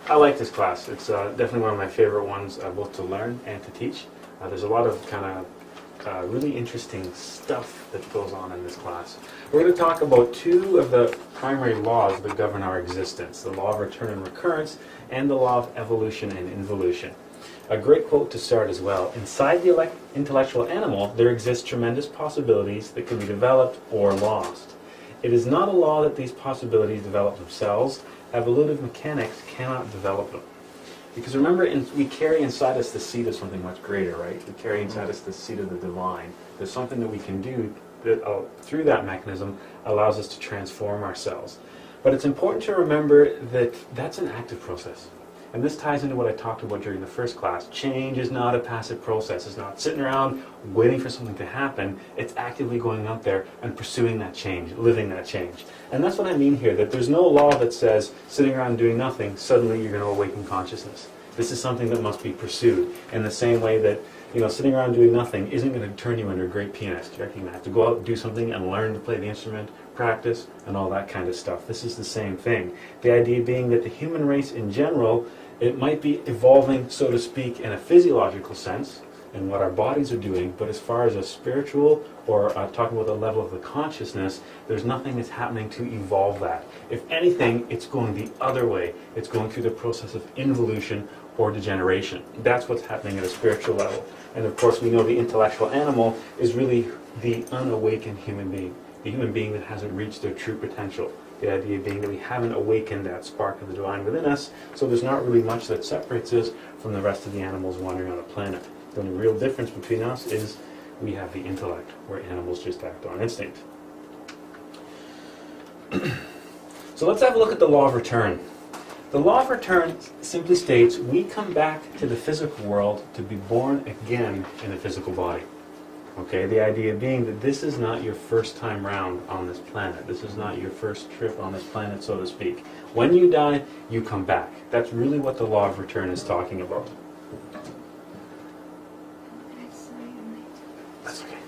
I like this class. It's definitely one of my favorite ones, both to learn and to teach. There's a lot of kind of really interesting stuff that goes on in this class. We're going to talk about two of the primary laws that govern our existence, the law of return and recurrence and the law of evolution and involution. A great quote to start as well. Inside the intellectual animal, there exist tremendous possibilities that can be developed or lost. It is not a law that these possibilities develop themselves. Evolutive mechanics cannot develop them. Because remember, we carry inside us the seed of something much greater, right? We carry inside us the seed of the divine. There's something that we can do that through that mechanism allows us to transform ourselves. But it's important to remember that that's an active process. And this ties into what I talked about during the first class. Change is not a passive process. It's not sitting around waiting for something to happen. It's actively going out there and pursuing that change, living that change. And that's what I mean here, that there's no law that says sitting around doing nothing, suddenly you're going to awaken consciousness. This is something that must be pursued in the same way that, sitting around doing nothing isn't going to turn you into a great pianist. You're going to have to go out and do something and learn to play the instrument, practice, and all that kind of stuff. This is the same thing. The idea being that the human race in general, it might be evolving, so to speak, in a physiological sense, in what our bodies are doing, but as far as a spiritual or talking about the level of the consciousness, there's nothing that's happening to evolve that. If anything, it's going the other way. It's going through the process of involution or degeneration. That's what's happening at a spiritual level. And of course, we know the intellectual animal is really the unawakened human being, the human being that hasn't reached their true potential. The idea being that we haven't awakened that spark of the divine within us, so there's not really much that separates us from the rest of the animals wandering on the planet. The only real difference between us is we have the intellect, where animals just act on instinct. So let's have a look at the law of return. The law of return simply states we come back to the physical world to be born again in a physical body. Okay, the idea being that this is not your first time round on this planet. This is not your first trip on this planet, so to speak. When you die, you come back. That's really what the law of return is talking about. That's okay.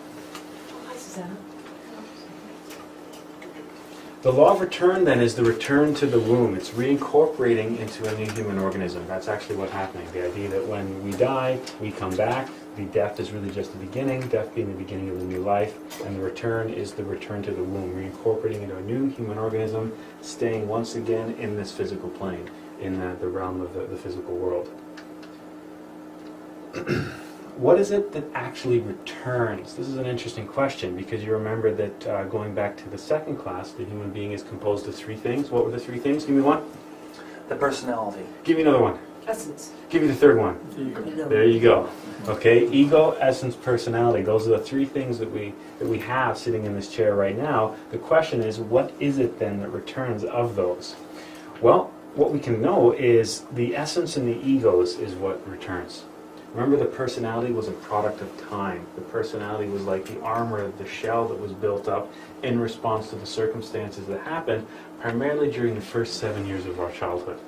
The law of return, then, is the return to the womb. It's reincorporating into a new human organism. That's actually what's happening. The idea that when we die, we come back. The death is really just the beginning, death being the beginning of the new life, and the return is the return to the womb, reincorporating into a new human organism, staying once again in this physical plane, in the realm of the physical world. What is it that actually returns? This is an interesting question, because you remember that going back to the second class, the human being is composed of three things. What were the three things? Give me one. The personality. Give me another one. Essence. Give me the third one. Ego. There you go. Okay, ego, essence, personality. Those are the three things that we have sitting in this chair right now. The question is, what is it then that returns of those? Well, what we can know is the essence and the egos is what returns. Remember, the personality was a product of time. The personality was like the armor, the shell that was built up in response to the circumstances that happened, primarily during the first 7 years of our childhood.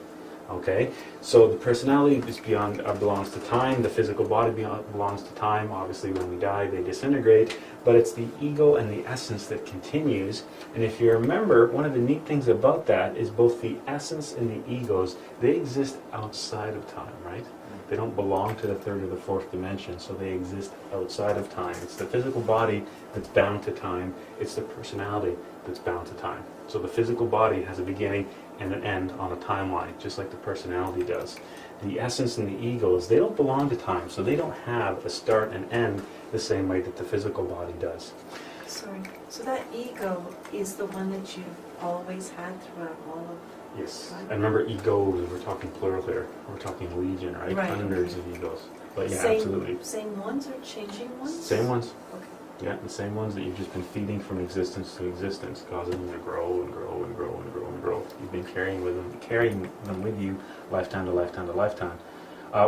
Okay, so the personality is belongs to time. The physical body belongs to time. Obviously, when we die, they disintegrate. But it's the ego and the essence that continues. And if you remember, one of the neat things about that is both the essence and the egos, they exist outside of time, right? They don't belong to the third or the fourth dimension, so they exist outside of time. It's the physical body that's bound to time. It's the personality that's bound to time. So the physical body has a beginning and an end on a timeline, just like the personality does. The essence and the egos, they don't belong to time, so they don't have a start and end the same way that the physical body does. Sorry. So that ego is the one that you've always had throughout all of... Yes. And remember, egos, we're talking plural here. We're talking legion, right? Right. Hundreds of egos. But yeah, same, absolutely. Same ones or changing ones? Same ones. Okay. Yeah, the same ones that you've just been feeding from existence to existence, causing them to grow and grow and grow and grow and grow. You've been carrying them with you lifetime to lifetime to lifetime.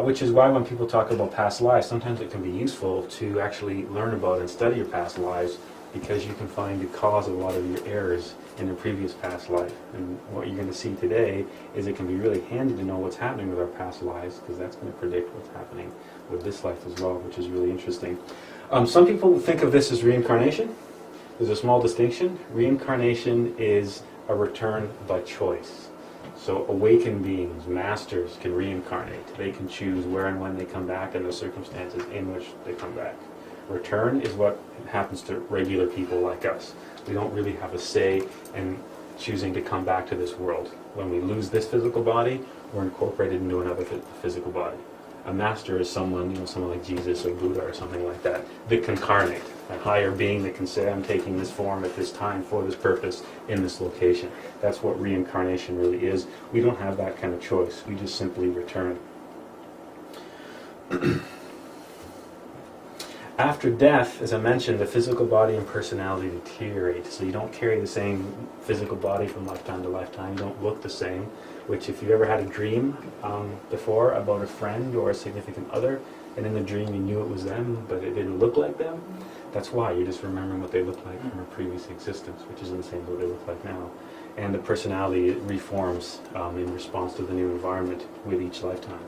Which is why when people talk about past lives, sometimes it can be useful to actually learn about and study your past lives, because you can find the cause of a lot of your errors in your previous past life. And what you're going to see today is it can be really handy to know what's happening with our past lives, because that's going to predict what's happening with this life as well, which is really interesting. Some people think of this as reincarnation. There's a small distinction. Reincarnation is a return by choice. So awakened beings, masters, can reincarnate. They can choose where and when they come back and the circumstances in which they come back. Return is what happens to regular people like us. We don't really have a say in choosing to come back to this world. When we lose this physical body, we're incorporated into another physical body. A master is someone, someone like Jesus or Buddha or something like that can incarnate. A higher being that can say, I'm taking this form at this time for this purpose in this location. That's what reincarnation really is. We don't have that kind of choice. We just simply return. After death, as I mentioned, the physical body and personality deteriorate. So you don't carry the same physical body from lifetime to lifetime. You don't look the same, which if you've ever had a dream before about a friend or a significant other, and in the dream you knew it was them, but it didn't look like them, that's why. You're just remembering what they looked like from a previous existence, which isn't the same as what they look like now. And the personality reforms in response to the new environment with each lifetime.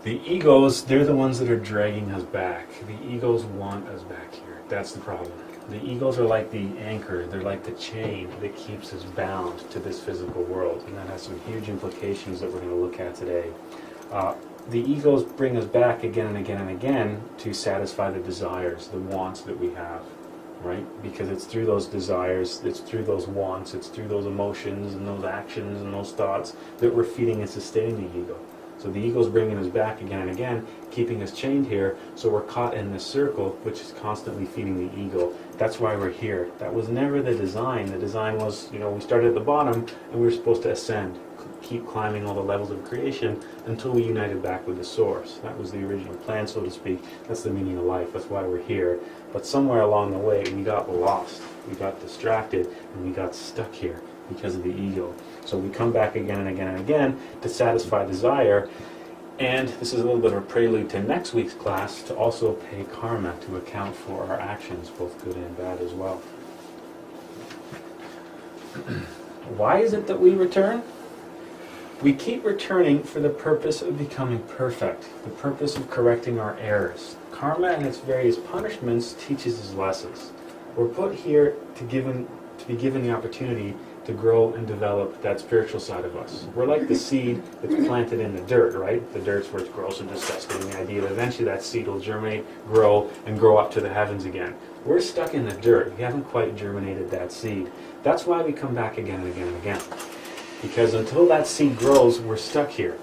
The egos, they're the ones that are dragging us back. The egos want us back here. That's the problem. The egos are like the anchor, they're like the chain that keeps us bound to this physical world. And that has some huge implications that we're going to look at today. The egos bring us back again and again and again to satisfy the desires, the wants that we have, right? Because it's through those desires, it's through those wants, it's through those emotions and those actions and those thoughts that we're feeding and sustaining the ego. So the ego's bringing us back again and again, keeping us chained here, so we're caught in this circle, which is constantly feeding the ego. That's why we're here. That was never the design. The design was, we started at the bottom, and we were supposed to ascend, keep climbing all the levels of creation until we united back with the source. That was the original plan, so to speak. That's the meaning of life. That's why we're here. But somewhere along the way, we got lost. We got distracted, and we got stuck here because of the ego. So we come back again and again and again to satisfy desire. And this is a little bit of a prelude to next week's class to also pay karma, to account for our actions, both good and bad as well. Why is it that we return? We keep returning for the purpose of becoming perfect, the purpose of correcting our errors. Karma and its various punishments teaches us lessons. We're put here to be given the opportunity to grow and develop that spiritual side of us. We're like the seed that's planted in the dirt, right? The dirt's where it's gross and disgusting. The idea that eventually that seed will germinate, grow, and grow up to the heavens again. We're stuck in the dirt. We haven't quite germinated that seed. That's why we come back again and again and again. Because until that seed grows, we're stuck here.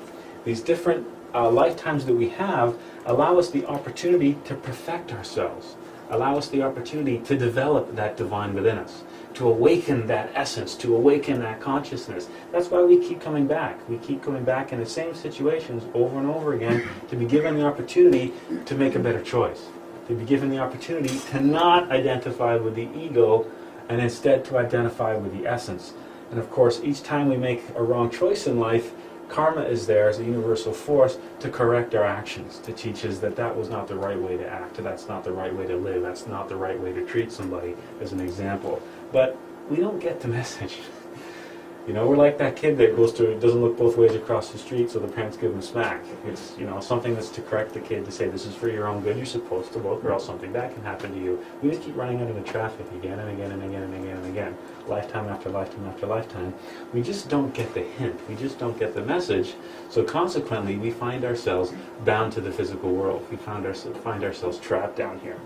These different lifetimes that we have allow us the opportunity to perfect ourselves, allow us the opportunity to develop that divine within us, to awaken that essence, to awaken that consciousness. That's why we keep coming back. We keep coming back in the same situations over and over again to be given the opportunity to make a better choice, to be given the opportunity to not identify with the ego and instead to identify with the essence. And of course, each time we make a wrong choice in life, karma is there as a universal force to correct our actions, to teach us that that was not the right way to act, that's not the right way to live, that's not the right way to treat somebody, as an example. But we don't get the message. We're like that kid that doesn't look both ways across the street, so the parents give him a smack. It's, something that's to correct the kid, to say this is for your own good, you're supposed to look, or else something bad can happen to you. We just keep running out into traffic again and again and again and again and again, lifetime after lifetime after lifetime. We just don't get the hint. We just don't get the message. So consequently, we find ourselves bound to the physical world. We find ourselves trapped down here.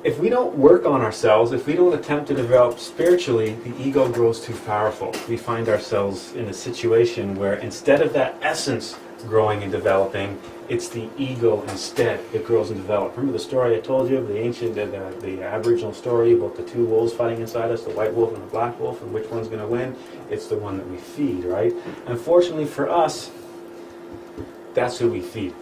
If we don't work on ourselves, if we don't attempt to develop spiritually, the ego grows too powerful. We find ourselves in a situation where instead of that essence growing and developing, it's the ego instead that grows and develops. Remember the story I told you of the ancient, the Aboriginal story about the two wolves fighting inside us, the white wolf and the black wolf, and which one's going to win? It's the one that we feed, right? Unfortunately for us, that's who we feed.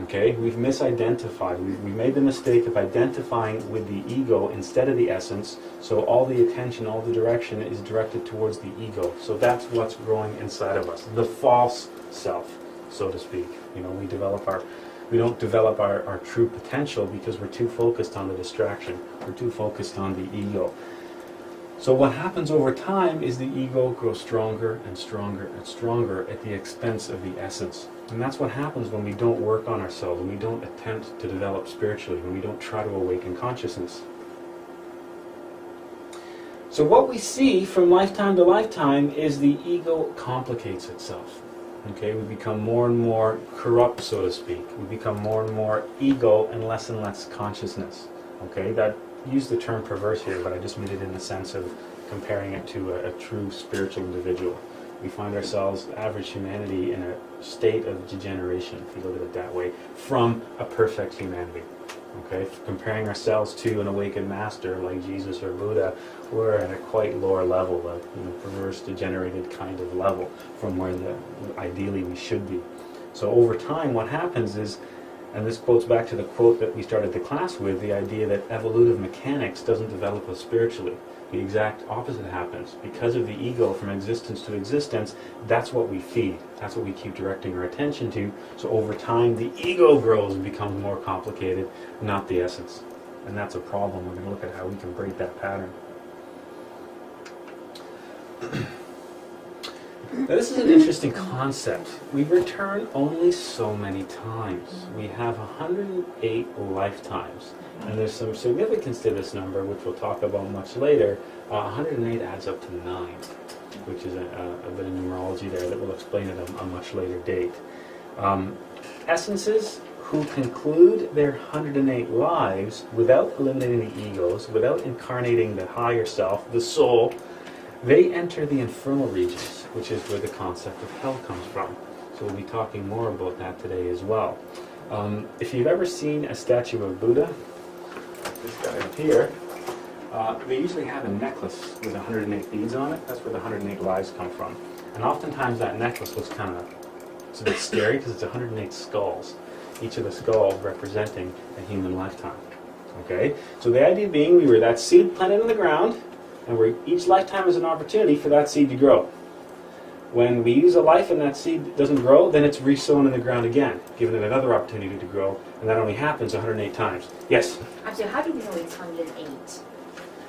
Okay, we've misidentified. We made the mistake of identifying with the ego instead of the essence, so all the attention, all the direction is directed towards the ego. So that's what's growing inside of us, the false self, so to speak. We don't develop our true potential because we're too focused on the distraction. We're too focused on the ego. So what happens over time is the ego grows stronger and stronger and stronger at the expense of the essence. And that's what happens when we don't work on ourselves, when we don't attempt to develop spiritually, when we don't try to awaken consciousness. So what we see from lifetime to lifetime is the ego complicates itself. Okay, we become more and more corrupt, so to speak. We become more and more ego and less consciousness. Okay, that use the term perverse here, but I just made it in the sense of comparing it to a true spiritual individual. We find ourselves, average humanity, in a state of degeneration, if you look at it that way, from a perfect humanity. Okay, comparing ourselves to an awakened master like Jesus or Buddha, we're at a quite lower level, a perverse, degenerated kind of level from where ideally we should be. So over time, what happens is, and this quotes back to the quote that we started the class with, the idea that evolutive mechanics doesn't develop us spiritually. The exact opposite happens. Because of the ego from existence to existence, that's what we feed. That's what we keep directing our attention to. So over time, the ego grows and becomes more complicated, not the essence. And that's a problem. We're going to look at how we can break that pattern. Now, this is an interesting concept. We return only so many times. We have 108 lifetimes. And there's some significance to this number, which we'll talk about much later. 108 adds up to 9, which is a bit of numerology there that we'll explain at a much later date. Essences who conclude their 108 lives without eliminating the egos, without incarnating the higher self, the soul, they enter the infernal regions, which is where the concept of hell comes from. So we'll be talking more about that today as well. If you've ever seen a statue of Buddha, this guy up here, they usually have a necklace with 108 beads on it. That's where the 108 lives come from. And oftentimes that necklace looks it's a bit scary because it's 108 skulls, each of the skulls representing a human lifetime. Okay? So the idea being we were that seed planted in the ground, and each lifetime is an opportunity for that seed to grow. When we use a life and that seed doesn't grow, then it's resown in the ground again, giving it another opportunity to grow, and that only happens 108 times. Yes? Actually, how do we know it's 108?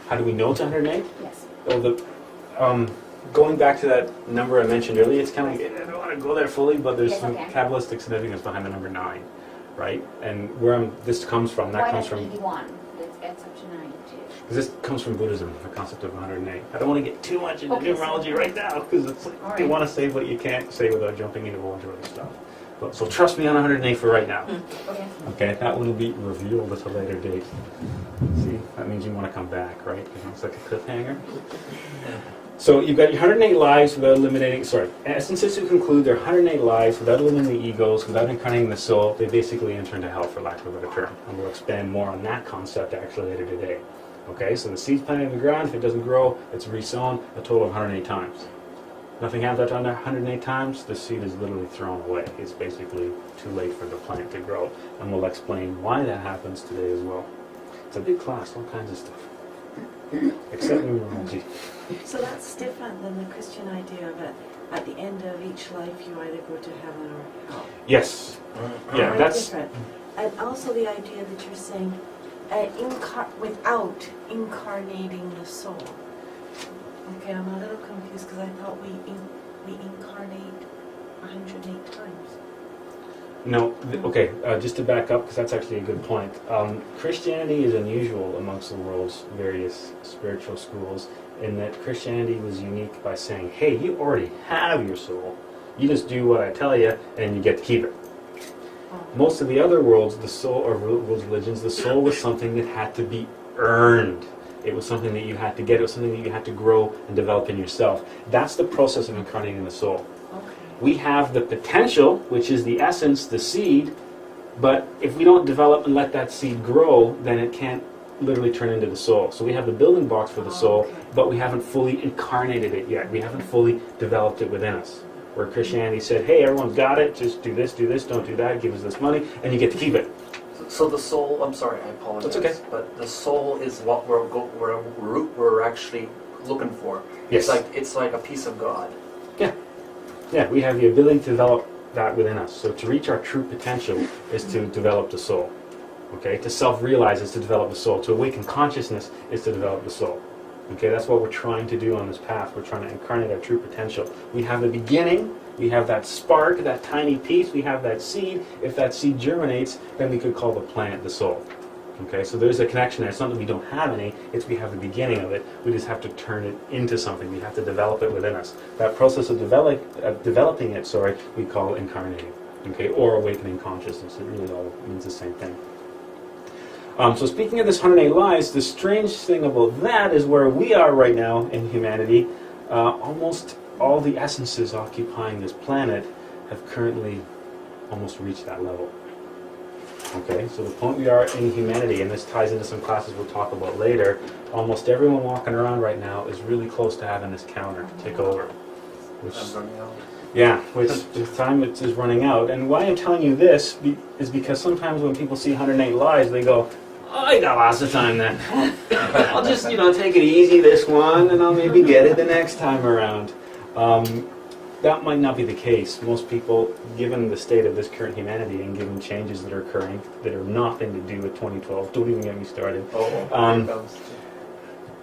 How do we know it's 108? Yes. Well, going back to that number I mentioned earlier, it's kind of like, I don't want to go there fully, but there's some Kabbalistic significance behind the number 9, right? And where this comes from, that comes from... 81? That's up to 9, too. Because this comes from Buddhism, the concept of 108. I don't want to get too much into numerology right now, because it's like you want to say what you can't say without jumping into a bunch of other stuff. But, so trust me on 108 for right now. Okay, that will be revealed at a later date. See, that means you want to come back, right? It's like a cliffhanger. So you've got your 108 lives without eliminating, essences who conclude their 108 lives without eliminating the egos, without incarnating the soul, they basically enter into hell, for lack of a better term. And we'll expand more on that concept actually later today. Okay, so the seed's planted in the ground, if it doesn't grow, it's resown a total of 108 times. Nothing happens after 108 times, the seed is literally thrown away. It's basically too late for the plant to grow. And we'll explain why that happens today as well. It's a big class, all kinds of stuff. Except numerology. So that's different than the Christian idea that at the end of each life you either go to heaven or hell. Yes. Yeah, Very that's... different. And also the idea that you're saying without incarnating the soul. Okay, I'm a little confused because I thought we incarnate 108 times. No, okay, just to back up, because that's actually a good point. Christianity is unusual amongst the world's various spiritual schools in that Christianity was unique by saying, hey, you already have your soul. You just do what I tell you, and you get to keep it. Most of the other worlds, the soul, or world's religions, the soul was something that had to be earned. It was something that you had to get. It was something that you had to grow and develop in yourself. That's the process of incarnating the soul. Okay. We have the potential, which is the essence, the seed, but if we don't develop and let that seed grow, then it can't literally turn into the soul. So we have the building blocks for the soul, but we haven't fully incarnated it yet. We haven't fully developed it within us. Where Christianity said, hey, everyone's got it, just do this, don't do that, give us this money, and you get to keep it. So the soul, I'm sorry, I apologize. That's okay. But the soul is what we're actually looking for. Yes. It's like a piece of God. Yeah. Yeah, we have the ability to develop that within us. So to reach our true potential is to develop the soul. Okay? To self-realize is to develop the soul. To awaken consciousness is to develop the soul. Okay? That's what we're trying to do on this path. We're trying to incarnate our true potential. We have the beginning. We have that spark, that tiny piece. We have that seed. If that seed germinates, then we could call the plant the soul. Okay, so there's a connection there. It's not that we don't have any, it's we have the beginning of it. We just have to turn it into something. We have to develop it within us. That process of developing it, we call incarnating, okay, or awakening consciousness. It really all means the same thing. So speaking of this 108 lives, the strange thing about that is where we are right now in humanity, almost all the essences occupying this planet have currently almost reached that level. Okay, so the point we are in humanity, and this ties into some classes we'll talk about later, almost everyone walking around right now is really close to having this counter take over. Which, yeah, which the time is running out. And why I'm telling you this is because sometimes when people see 108 lives, they go, oh, I got lots of time then. I'll just, take it easy this one, and I'll maybe get it the next time around. That might not be the case. Most people, given the state of this current humanity and given changes that are occurring that are nothing to do with 2012, don't even get me started,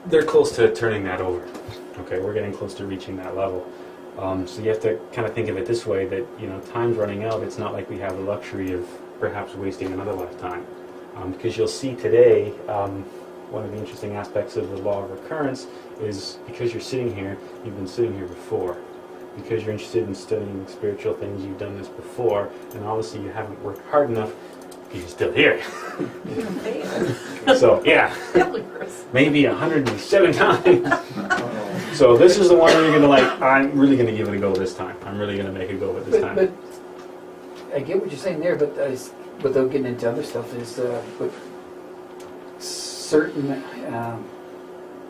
they're close to turning that over. Okay, we're getting close to reaching that level. So you have to kind of think of it this way, that time's running out. It's not like we have the luxury of perhaps wasting another lifetime. Because you'll see today, one of the interesting aspects of the law of recurrence is because you're sitting here, you've been sitting here before. Because you're interested in studying spiritual things, you've done this before, and obviously you haven't worked hard enough because you're still here. So, yeah, maybe 107 times. So this is the one where you're going to I'm really going to give it a go this time. I'm really going to make a go of it this time. But I get what you're saying there, but without getting into other stuff, is but certain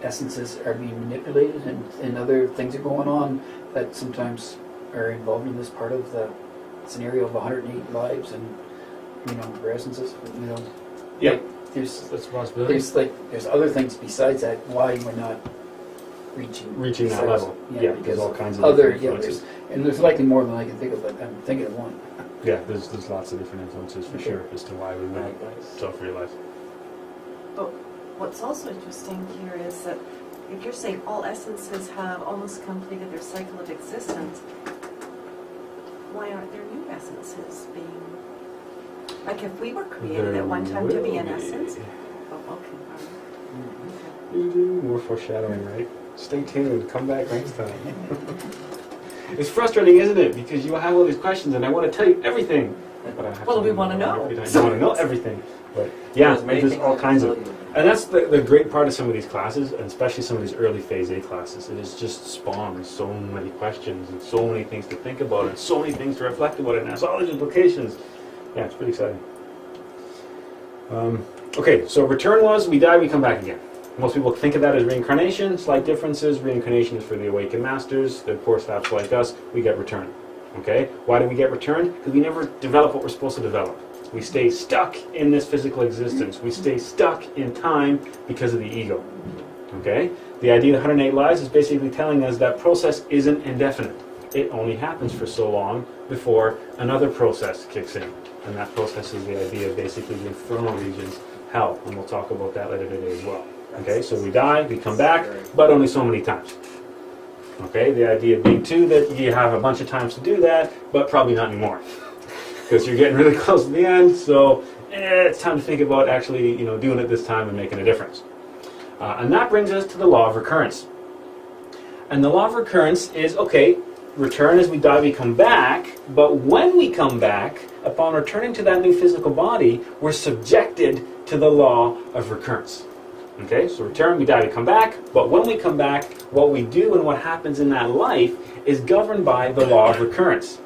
essences are being manipulated and other things are going on that sometimes are involved in this part of the scenario of 108 lives and their essences. Yeah, that's a possibility. There's other things besides that. Why we're not reaching that level? Yeah, because all kinds of other influences. there's likely more than I can think of, but I'm thinking of one. Yeah, there's lots of different influences for sure as to why we wouldn't self-realize. But what's also interesting here is that if you're saying all essences have almost completed their cycle of existence, why aren't there new essences being... Like if we were created at one time to be an essence... Oh, okay. More foreshadowing, right? Stay tuned. Come back next time. It's frustrating, isn't it? Because you have all these questions and I want to tell you everything. But I have we want to know. You want to know everything. But yeah, there's all kinds of... And that's the great part of some of these classes, and especially some of these early Phase A classes. It is just spawned so many questions and so many things to think about and so many things to reflect about it, and it has all these implications. Yeah, it's pretty exciting. Okay, so return was we die, we come back again. Most people think of that as reincarnation. Slight differences. Reincarnation is for the awakened masters. The poor saps like us, we get returned. Okay? Why do we get returned? Because we never develop what we're supposed to develop. We stay stuck in this physical existence. We stay stuck in time because of the ego. Okay? The idea of 108 lives is basically telling us that process isn't indefinite. It only happens for so long before another process kicks in. And that process is the idea of basically the infernal regions, hell. And we'll talk about that later today as well. Okay? So we die, we come back, but only so many times. Okay? The idea being too that you have a bunch of times to do that, but probably not anymore. Because you're getting really close to the end, so it's time to think about actually, doing it this time and making a difference. And that brings us to the law of recurrence. And the law of recurrence is, okay, return as we die, we come back, but when we come back, upon returning to that new physical body, we're subjected to the law of recurrence. Okay, so return, we die, we come back, but when we come back, what we do and what happens in that life is governed by the law of recurrence.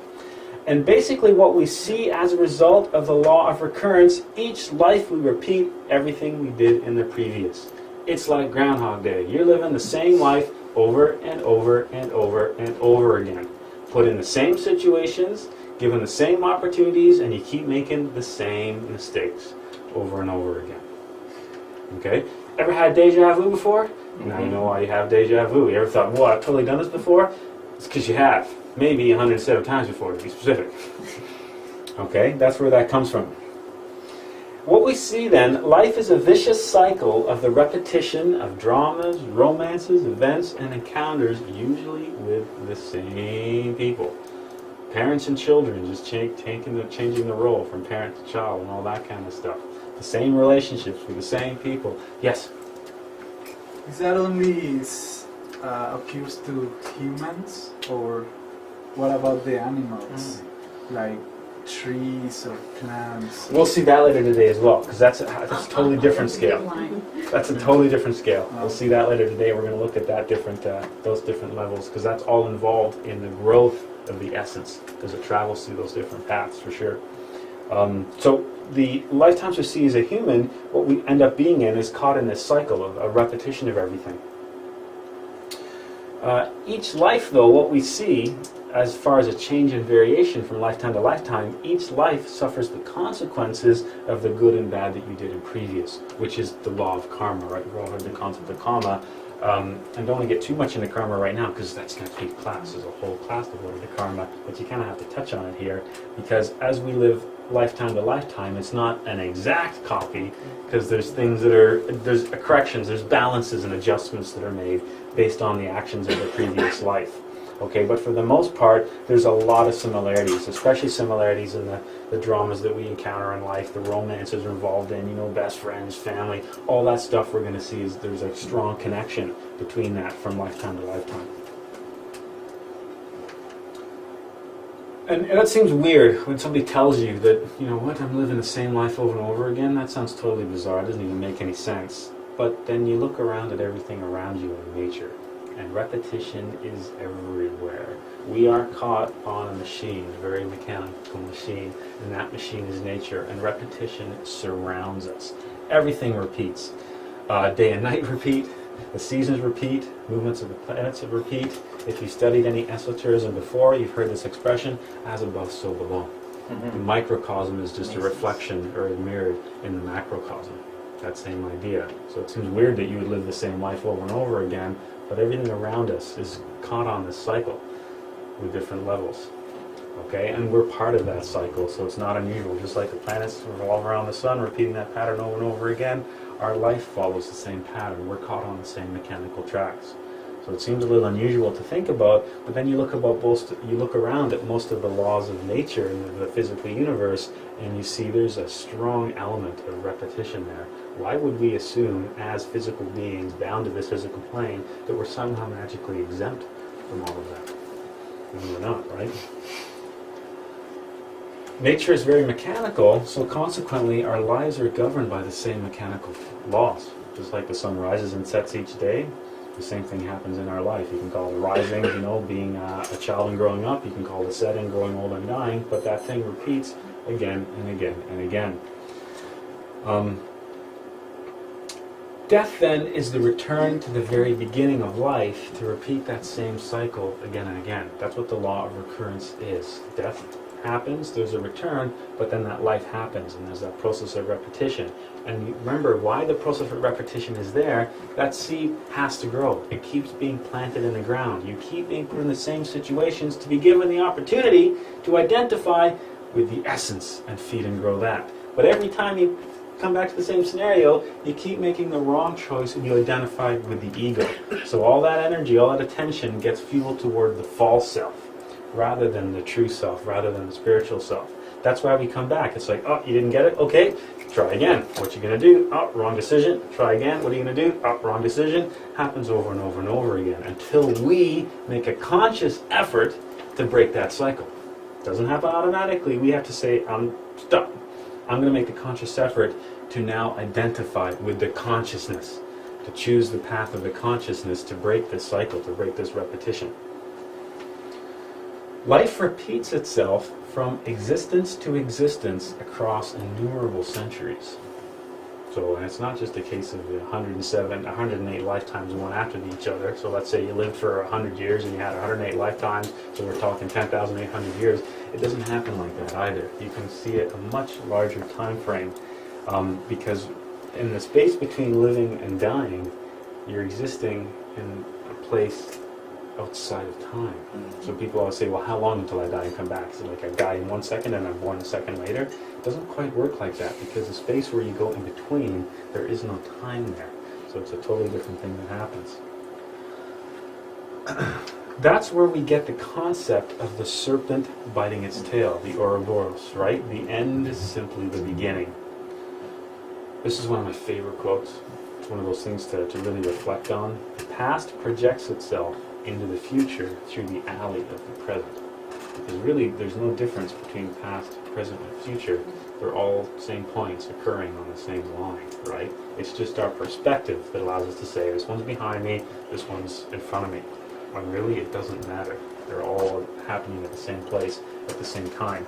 And basically what we see as a result of the law of recurrence, each life we repeat everything we did in the previous. It's like Groundhog Day. You're living the same life over and over and over and over again. Put in the same situations, given the same opportunities, and you keep making the same mistakes over and over again. Okay? Ever had deja vu before? Now you know why you have deja vu. You ever thought, whoa, I've totally done this before? It's because you have. Maybe 107 times before, to be specific. Okay, that's where that comes from. What we see then, life is a vicious cycle of the repetition of dramas, romances, events, and encounters, usually with the same people. Parents and children just changing the role from parent to child and all that kind of stuff. the same relationships with the same people. Yes? Is that only occurs to humans, or what about the animals, like trees or plants? We'll see that later today as well, because that's a totally different scale. That's a totally different scale. We'll see that later today. We're going to look at that those different levels, because that's all involved in the growth of the essence, as it travels through those different paths, for sure. So the lifetimes we see as a human, what we end up being in is caught in this cycle of a repetition of everything. Each life, though, what we see as far as a change and variation from lifetime to lifetime, each life suffers the consequences of the good and bad that you did in previous, which is the law of karma, right? We've all heard the concept of karma. And don't want to get too much into karma right now, because that's next week's class. There's a whole class devoted to karma, but you kind of have to touch on it here, because as we live lifetime to lifetime, it's not an exact copy, because there's things that are, there's corrections, there's balances and adjustments that are made based on the actions of the previous life. Okay, but for the most part, there's a lot of similarities, especially similarities in the dramas that we encounter in life, the romances we're involved in, you know, best friends, family, all that stuff we're going to see is there's a strong connection between that from lifetime to lifetime. And that seems weird when somebody tells you that, you know what, I'm living the same life over and over again. That sounds totally bizarre. It doesn't even make any sense. But then you look around at everything around you in nature, and repetition is everywhere. We are caught on a machine, a very mechanical machine, and that machine is nature, and repetition surrounds us. Everything repeats. Day and night repeat, the seasons repeat, movements of the planets repeat. If you studied any esotericism before, you've heard this expression, as above, so below. The microcosm is just a reflection or mirrored in the macrocosm. That same idea. So it seems weird that you would live the same life over and over again, but everything around us is caught on this cycle with different levels. Okay, and we're part of that cycle, so it's not unusual. Just like the planets revolve around the sun, repeating that pattern over and over again, our life follows the same pattern. We're caught on the same mechanical tracks. So it seems a little unusual to think about, but then you look around at most of the laws of nature in the physical universe, and you see there's a strong element of repetition there. Why would we assume, as physical beings bound to this physical plane, that we're somehow magically exempt from all of that? And we're not, right? Nature is very mechanical, so consequently our lives are governed by the same mechanical laws. Just like the sun rises and sets each day, the same thing happens in our life. You can call it rising, you know, being a child and growing up. You can call it setting, growing old and dying, but that thing repeats again and again and again. Death, then, is the return to the very beginning of life to repeat that same cycle again and again. That's what the law of recurrence is. Death happens, there's a return, but then that life happens, and there's that process of repetition. And you remember why the process of repetition is there. That seed has to grow. It keeps being planted in the ground. You keep being put in the same situations to be given the opportunity to identify with the essence and feed and grow that. But every time you come back to the same scenario, you keep making the wrong choice and you identify with the ego. So all that energy, all that attention gets fueled toward the false self rather than the true self, rather than the spiritual self. That's why we come back. It's like, oh, you didn't get it? Okay, try again. What you going to do? Oh, wrong decision. Try again. What are you going to do? Oh, wrong decision. Happens over and over and over again until we make a conscious effort to break that cycle. Doesn't happen automatically. We have to say, stop. I'm going to make a conscious effort to now identify with the consciousness, to choose the path of the consciousness to break this cycle, to break this repetition. Life repeats itself from existence to existence across innumerable centuries. So, and it's not just a case of 108 lifetimes one after each other. So let's say you lived for 100 years and you had 108 lifetimes, so we're talking 10,800 years. It doesn't happen like that either. You can see it a much larger time frame because in the space between living and dying, you're existing in a place outside of time. So people always say, well, how long until I die and come back? So like I die in 1 second and I'm born a second later? It doesn't quite work like that because the space where you go in between, there is no time there. So it's a totally different thing that happens. That's where we get the concept of the serpent biting its tail, the Ouroboros, right? The end is simply the beginning. This is one of my favorite quotes. It's one of those things to really reflect on. The past projects itself into the future through the alley of the present. Because really, there's no difference between past, present, and future. They're all same points occurring on the same line, right? It's just our perspective that allows us to say, this one's behind me, this one's in front of me. When really, it doesn't matter. They're all happening at the same place at the same time.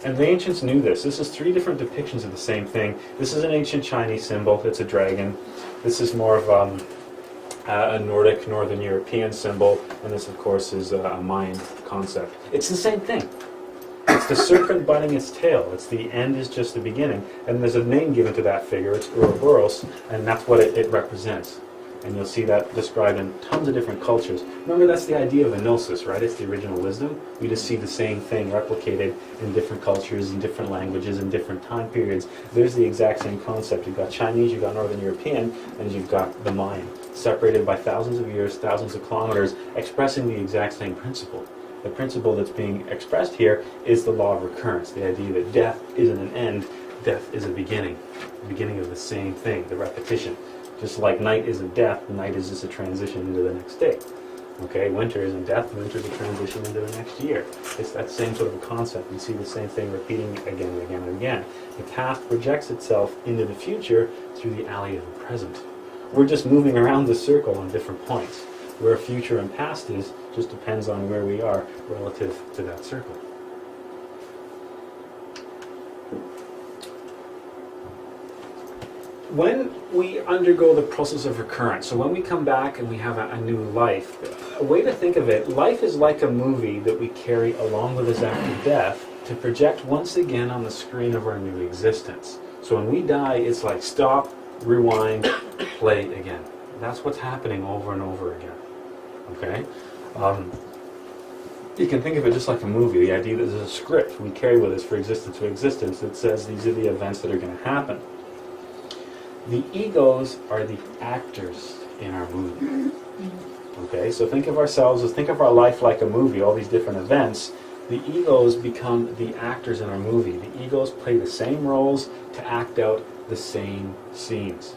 And the ancients knew this. This is 3 different depictions of the same thing. This is an ancient Chinese symbol. It's a dragon. This is more of a Nordic, Northern European symbol. And this, of course, is a Mayan concept. It's the same thing. It's the serpent biting its tail. It's the end is just the beginning. And there's a name given to that figure. It's Ouroboros, and that's what it represents. And you'll see that described in tons of different cultures. Remember, that's the idea of the Gnosis, right? It's the original wisdom. We just see the same thing replicated in different cultures, in different languages, in different time periods. There's the exact same concept. You've got Chinese, you've got Northern European, and you've got the Mayan, separated by thousands of years, thousands of kilometers, expressing the exact same principle. The principle that's being expressed here is the law of recurrence, the idea that death isn't an end, death is a beginning. The beginning of the same thing, the repetition. Just like night isn't death, night is just a transition into the next day. Okay, winter isn't death, winter is a transition into the next year. It's that same sort of a concept. You see the same thing repeating again and again and again. The past projects itself into the future through the alley of the present. We're just moving around the circle on different points. Where future and past is just depends on where we are relative to that circle. When we undergo the process of recurrence, so when we come back and we have a new life, a way to think of it, life is like a movie that we carry along with us after death to project once again on the screen of our new existence. So when we die, it's like stop, rewind, play again. That's what's happening over and over again. Okay? You can think of it just like a movie, the idea that there's a script we carry with us for existence to existence that says these are the events that are going to happen. The egos are the actors in our movie. Okay, so think of ourselves as, think of our life like a movie, all these different events. The egos become the actors in our movie. The egos play the same roles to act out the same scenes.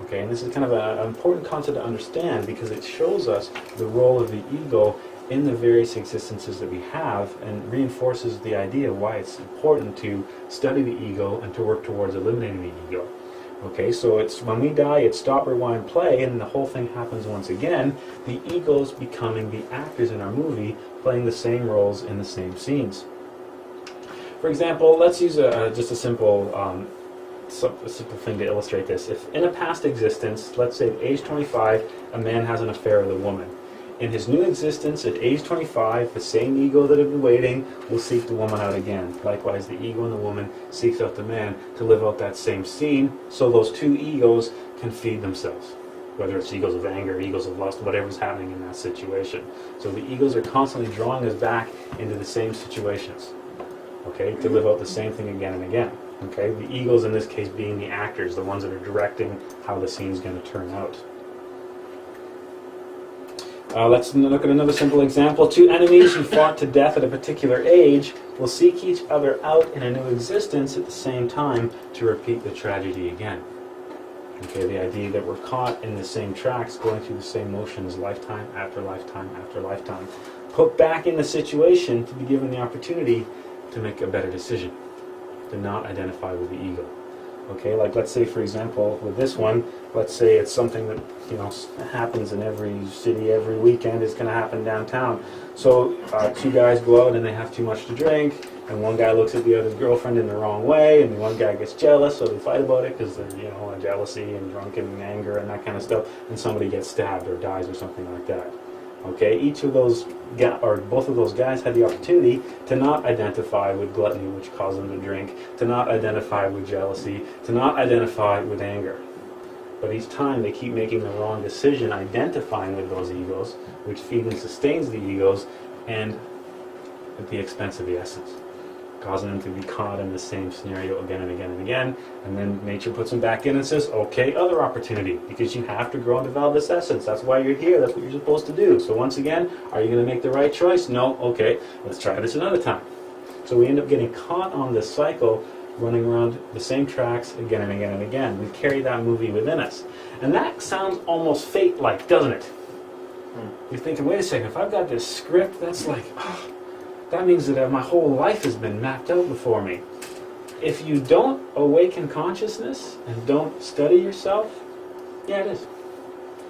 Okay, and this is kind of an important concept to understand because it shows us the role of the ego in the various existences that we have and reinforces the idea why it's important to study the ego and to work towards eliminating the ego. Okay, so it's when we die, it's stop, rewind, play, and the whole thing happens once again. The ego's becoming the actors in our movie, playing the same roles in the same scenes. For example, let's use just a simple thing to illustrate this. If in a past existence, let's say at age 25, a man has an affair with a woman. In his new existence, at age 25, the same ego that had been waiting will seek the woman out again. Likewise, the ego in the woman seeks out the man to live out that same scene, so those two egos can feed themselves. Whether it's egos of anger, egos of lust, whatever's happening in that situation. So the egos are constantly drawing us back into the same situations, okay, to live out the same thing again and again. Okay, the egos in this case being the actors, the ones that are directing how the scene's going to turn out. Let's look at another simple example. Two enemies who fought to death at a particular age will seek each other out in a new existence at the same time to repeat the tragedy again. Okay, the idea that we're caught in the same tracks, going through the same motions lifetime after lifetime after lifetime. Put back in the situation to be given the opportunity to make a better decision, to not identify with the ego. Okay, like let's say, for example, with this one, let's say it's something that, you know, happens in every city every weekend. It's going to happen downtown. So two guys go out and they have too much to drink, and one guy looks at the other's girlfriend in the wrong way, and one guy gets jealous, so they fight about it because they're, you know, jealousy and drunken anger and that kind of stuff, and somebody gets stabbed or dies or something like that. Okay, each of those, or both of those guys had the opportunity to not identify with gluttony, which caused them to drink, to not identify with jealousy, to not identify with anger. But each time they keep making the wrong decision, identifying with those egos, which feeds and sustains the egos, and at the expense of the essence, causing them to be caught in the same scenario again and again and again. And then nature puts them back in and says, okay, other opportunity, because you have to grow and develop this essence. That's why you're here. That's what you're supposed to do. So once again, are you going to make the right choice? No? Okay, let's try this another time. So we end up getting caught on this cycle running around the same tracks again and again and again. We carry that movie within us. And that sounds almost fate-like, doesn't it? You're thinking, wait a second, if I've got this script, that's like, oh, that means that my whole life has been mapped out before me. If you don't awaken consciousness and don't study yourself, yeah, it is.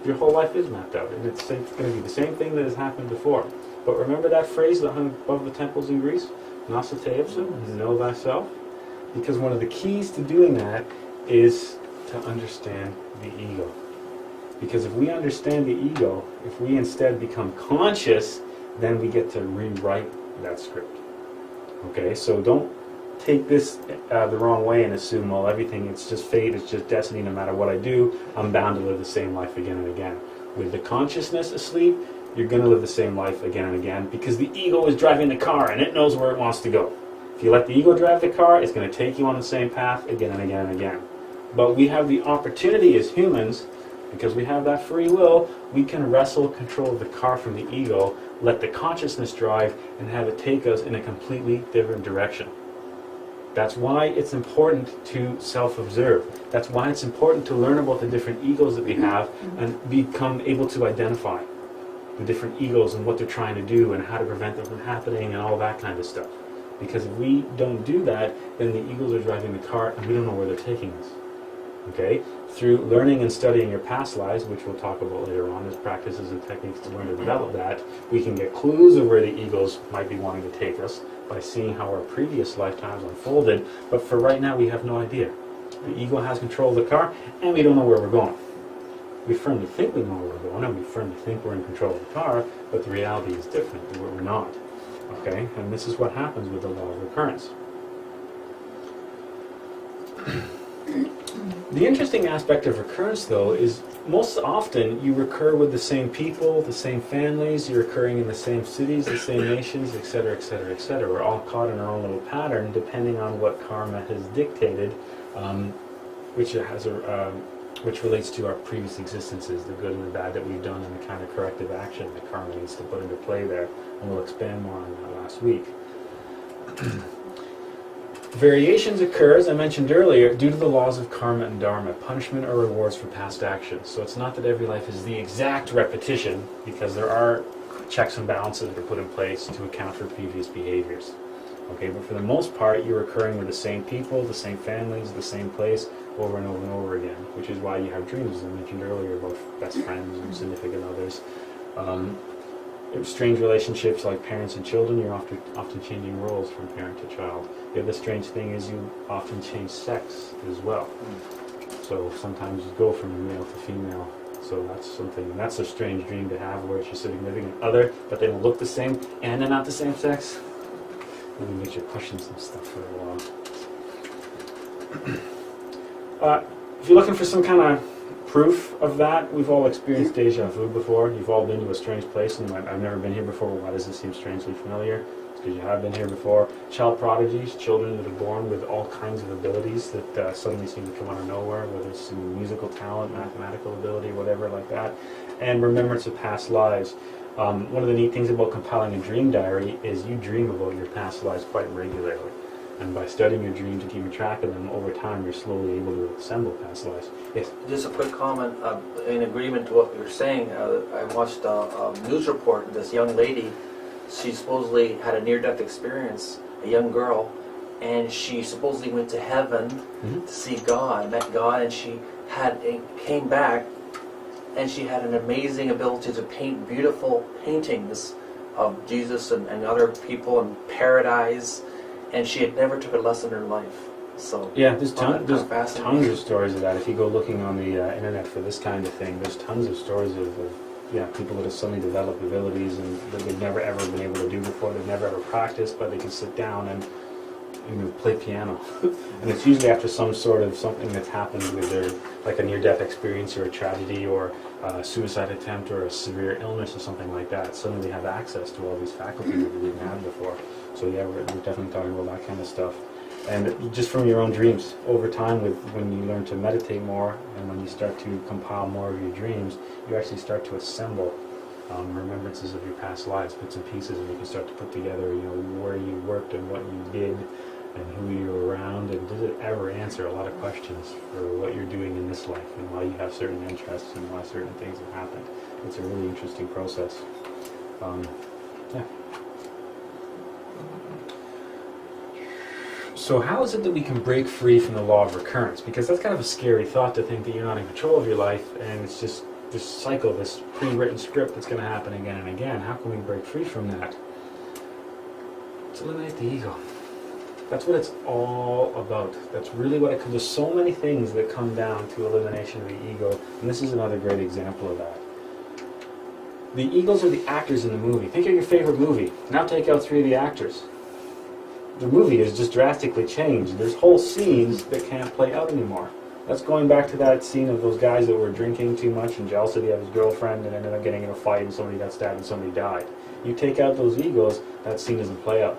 Your whole life is mapped out, and it's going to be the same thing that has happened before. But remember that phrase that hung above the temples in Greece? Gnosis, know thyself? Because one of the keys to doing that is to understand the ego. Because if we understand the ego, if we instead become conscious, then we get to rewrite that script. Okay, so don't take this the wrong way and assume, well, everything, it's just fate, it's just destiny, no matter what I do, I'm bound to live the same life again and again. With the consciousness asleep, you're going to live the same life again and again because the ego is driving the car and it knows where it wants to go. If you let the ego drive the car, it's going to take you on the same path again and again and again. But we have the opportunity as humans, because we have that free will, we can wrestle control of the car from the ego, let the consciousness drive, and have it take us in a completely different direction. That's why it's important to self-observe. That's why it's important to learn about the different egos that we have and become able to identify the different egos and what they're trying to do and how to prevent them from happening and all that kind of stuff. Because if we don't do that, then the egos are driving the car and we don't know where they're taking us. Okay? Through learning and studying your past lives, which we'll talk about later on as practices and techniques to learn to develop that, we can get clues of where the egos might be wanting to take us by seeing how our previous lifetimes unfolded. But for right now, we have no idea. The ego has control of the car and we don't know where we're going. We firmly think we know where we're going and we firmly think we're in control of the car, but the reality is different, where we're not. Okay? And this is what happens with the law of recurrence. The interesting aspect of recurrence, though, is most often you recur with the same people, the same families, you're recurring in the same cities, the same nations, etc., etc., etc. We're all caught in our own little pattern, depending on what karma has dictated, which relates to our previous existences, the good and the bad that we've done, and the kind of corrective action that karma needs to put into play there. And we'll expand more on that last week. Variations occur, as I mentioned earlier, due to the laws of karma and dharma, punishment or rewards for past actions. So it's not that every life is the exact repetition, because there are checks and balances that are put in place to account for previous behaviors. Okay, but for the most part, you're occurring with the same people, the same families, the same place, over and over and over again, which is why you have dreams, as I mentioned earlier, about best friends and significant others. Strange relationships like parents and children, you're often changing roles from parent to child. The other strange thing is you often change sex as well. So sometimes you go from male to female. So that's something, and that's a strange dream to have, where it's your significant other, but they don't look the same and they're not the same sex. It makes you question some stuff for a while. If you're looking for some kind of proof of that, we've all experienced deja vu before. You've all been to a strange place and like, I've never been here before. Why does this seem strangely familiar? It's because you have been here before. Child prodigies, children that are born with all kinds of abilities that suddenly seem to come out of nowhere, whether it's some musical talent, mathematical ability, whatever like that. And remembrance of past lives. One of the neat things about compiling a dream diary is you dream about your past lives quite regularly. And by studying your dreams and keeping track of them, over time you're slowly able to assemble past lives. Yes? Just a quick comment in agreement to what you're saying. I watched a news report of this young lady. She supposedly had a near-death experience, a young girl, and she supposedly went to heaven to see God, met God, and she came back, and she had an amazing ability to paint beautiful paintings of Jesus and other people in paradise. And she had never took a lesson in her life. So yeah, there's tons of stories of that. If you go looking on the internet for this kind of thing, there's tons of stories of people that have suddenly developed abilities and that they've never ever been able to do before. They've never ever practiced, but they can sit down and play piano. And it's usually after some sort of something that's happened with their, like a near-death experience or a tragedy or a suicide attempt or a severe illness or something like that. Suddenly they have access to all these faculties that they didn't have before. So yeah, we're definitely talking about that kind of stuff. And just from your own dreams, over time, when you learn to meditate more and when you start to compile more of your dreams, you actually start to assemble remembrances of your past lives, bits and pieces, and you can start to put together, where you worked and what you did, and who you're around, and does it ever answer a lot of questions for what you're doing in this life and why you have certain interests and why certain things have happened. It's a really interesting process. Yeah. So how is it that we can break free from the law of recurrence? Because that's kind of a scary thought, to think that you're not in control of your life and it's just this cycle, this pre-written script that's going to happen again and again. How can we break free from that? Let's eliminate the ego. That's what it's all about. That's really what it comes. There's so many things that come down to elimination of the ego, and this is another great example of that. The egos are the actors in the movie. Think of your favorite movie. Now take out 3 of the actors. The movie is just drastically changed. There's whole scenes that can't play out anymore. That's going back to that scene of those guys that were drinking too much and jealousy of his girlfriend and ended up getting in a fight and somebody got stabbed and somebody died. You take out those egos, that scene doesn't play out.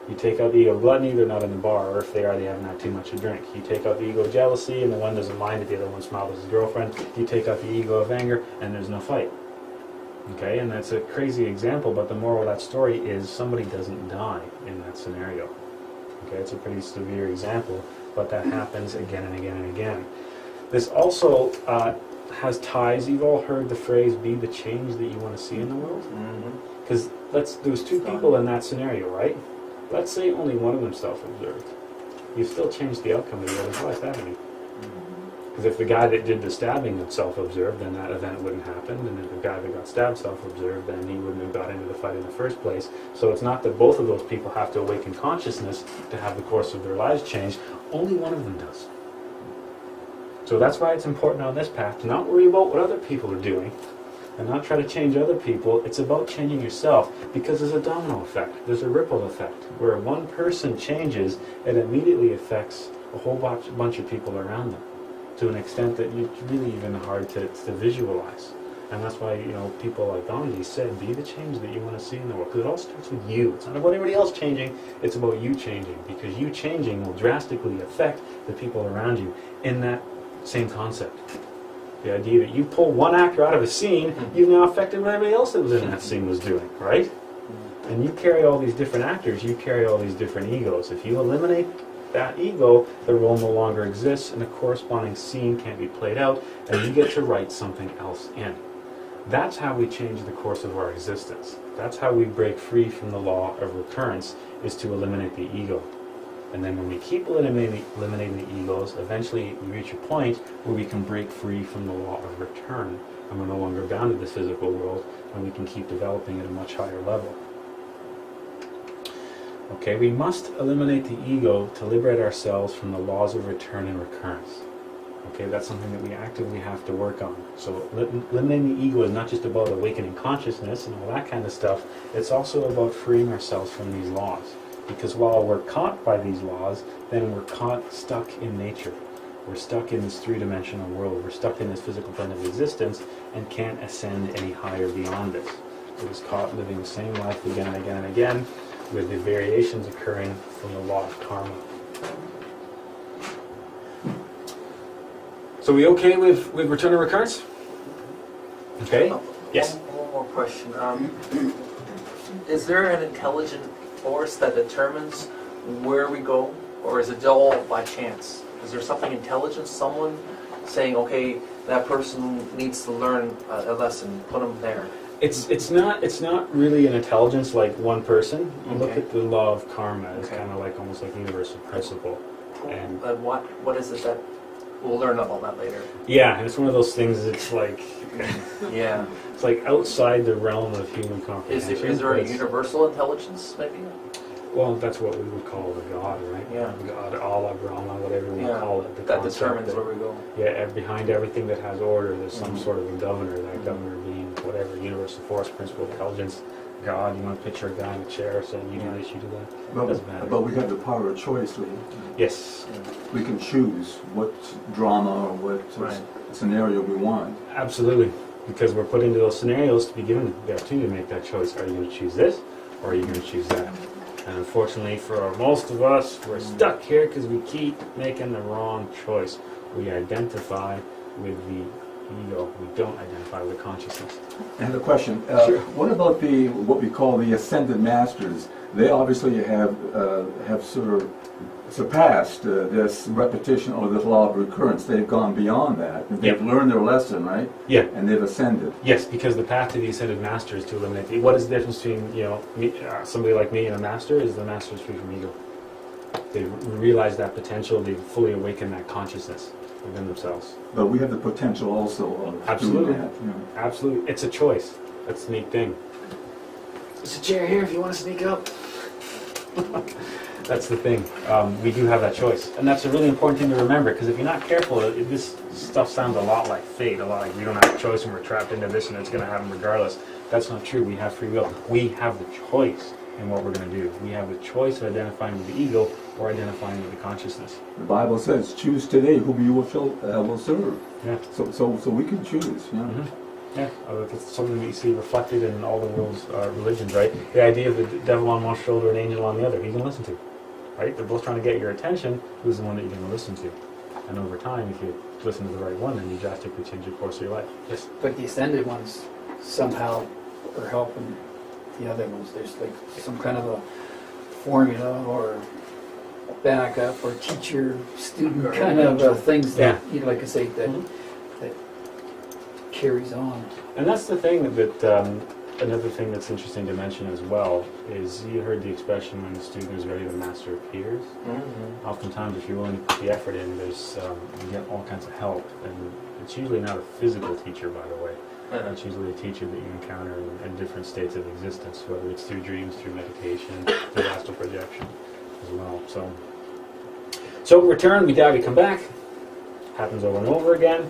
You take out the ego of gluttony, they're not in the bar, or if they are, they haven't had too much to drink. You take out the ego of jealousy, and the one doesn't mind it, the other one smiled at his girlfriend. You take out the ego of anger, and there's no fight. Okay, and that's a crazy example, but the moral of that story is somebody doesn't die in that scenario. Okay, it's a pretty severe example, but that happens again and again and again. This also has ties. You've all heard the phrase, be the change that you want to see in the world? Because there was 2 people in that scenario, right? Let's say only one of them self-observed. You've still changed the outcome of the other's life, haven't you? Because if the guy that did the stabbing had self-observed, then that event wouldn't happen, and if the guy that got stabbed self-observed, then he wouldn't have got into the fight in the first place. So it's not that both of those people have to awaken consciousness to have the course of their lives change. Only one of them does. So that's why it's important on this path to not worry about what other people are doing, and not try to change other people. It's about changing yourself, because there's a domino effect. There's a ripple effect. Where one person changes, it immediately affects a whole bunch of people around them, to an extent that it's really even hard to visualize. And that's why, people like Gandhi said, be the change that you want to see in the world. Because it all starts with you. It's not about anybody else changing, it's about you changing. Because you changing will drastically affect the people around you in that same concept. The idea that you pull one actor out of a scene, you've now affected what everybody else that was in that scene was doing, right? And you carry all these different actors, you carry all these different egos. If you eliminate that ego, the role no longer exists, and the corresponding scene can't be played out, and you get to write something else in. That's how we change the course of our existence. That's how we break free from the law of recurrence, is to eliminate the ego. And then when we keep eliminating the egos, eventually we reach a point where we can break free from the law of return, and we're no longer bound to the physical world, and we can keep developing at a much higher level. Okay, we must eliminate the ego to liberate ourselves from the laws of return and recurrence. Okay, that's something that we actively have to work on. So eliminating the ego is not just about awakening consciousness and all that kind of stuff, it's also about freeing ourselves from these laws. Because while we're caught by these laws, then we're stuck in nature. We're stuck in this 3-dimensional world. We're stuck in this physical plane of existence and can't ascend any higher beyond this. We're just caught living the same life again and again and again, with the variations occurring from the law of karma. So we okay with return and recurrence? Okay? Yes? One more question. Is there an intelligent force that determines where we go, or is it all by chance? Is there something intelligent, someone saying, okay, that person needs to learn a lesson, put them there? It's not really an intelligence like one person. You look Okay. at the law of karma as Okay. kind of like almost like a universal principle. And What is it that we'll learn about that later? yeah, and it's one of those things. It's like Yeah. it's like outside the realm of human comprehension. Is there but a it's- universal intelligence, maybe? Well, that's what we would call the God, right? Yeah. God, Allah, Brahma, whatever we call it. The That concept determines that- where we go. Yeah, and behind everything that has order, there's some Mhm. sort of a governor. That Mhm. governor being whatever, universal force, principle, intelligence, God. You want to picture a guy in a chair saying, "You do this, you do that." Doesn't matter. But we have the power of choice. Yes, We can choose what drama or what Right. scenario we want. absolutely. Because we're put into those scenarios to be given the opportunity to make that choice. Are you going to choose this, or are you going to choose that? And unfortunately, for most of us, we're stuck here because we keep making the wrong choice. We identify with the ego. We don't identify with consciousness. And the question, Sure. what about what we call the ascended masters? they obviously have sort of surpassed this repetition or this law of recurrence. They've gone beyond that. They've learned their lesson, right? Yeah. And they've ascended. Yes, because the path to the ascended master is to eliminate the. What is the difference between me, somebody like me and a master? Is the master is free from ego. They've realized that potential. They've fully awakened that consciousness within themselves. But we have the potential also of Absolutely. doing that. You know. Absolutely, it's a choice. That's the neat thing. There's a chair here if you want to sneak up. That's the thing. We do have that choice, and that's a really important thing to remember. Because if you're not careful, this stuff sounds a lot like fate. A lot like we don't have a choice and we're trapped into this, and it's going to happen regardless. That's not true. We have free will. We have the choice in what we're going to do. We have the choice of identifying with the ego or identifying with the consciousness. The Bible says, "Choose today whom you will serve." Yeah. So we can choose. You know? Mm-hmm. Yeah, it's something that you see reflected in all the world's religions, right? The idea of the devil on one shoulder and angel on the other. Who you can listen to, right? They're both trying to get your attention. Who's the one that you're going to listen to? And over time, if you listen to the right one, then you drastically change the course of your life. Yes. But the ascended ones somehow are helping the other ones. There's like some kind of a formula or backup or teacher-student kind of things that, like I say, that carries on. And that's the thing that, another thing that's interesting to mention as well is you heard the expression when the student is ready, the master appears. Mm-hmm. Oftentimes, if you're willing to put the effort in, there's you get all kinds of help, and it's usually not a physical teacher, by the way. It's usually a teacher that you encounter in different states of existence, whether it's through dreams, through meditation, through astral projection as well. So we return, we die, we come back. Happens over and over again,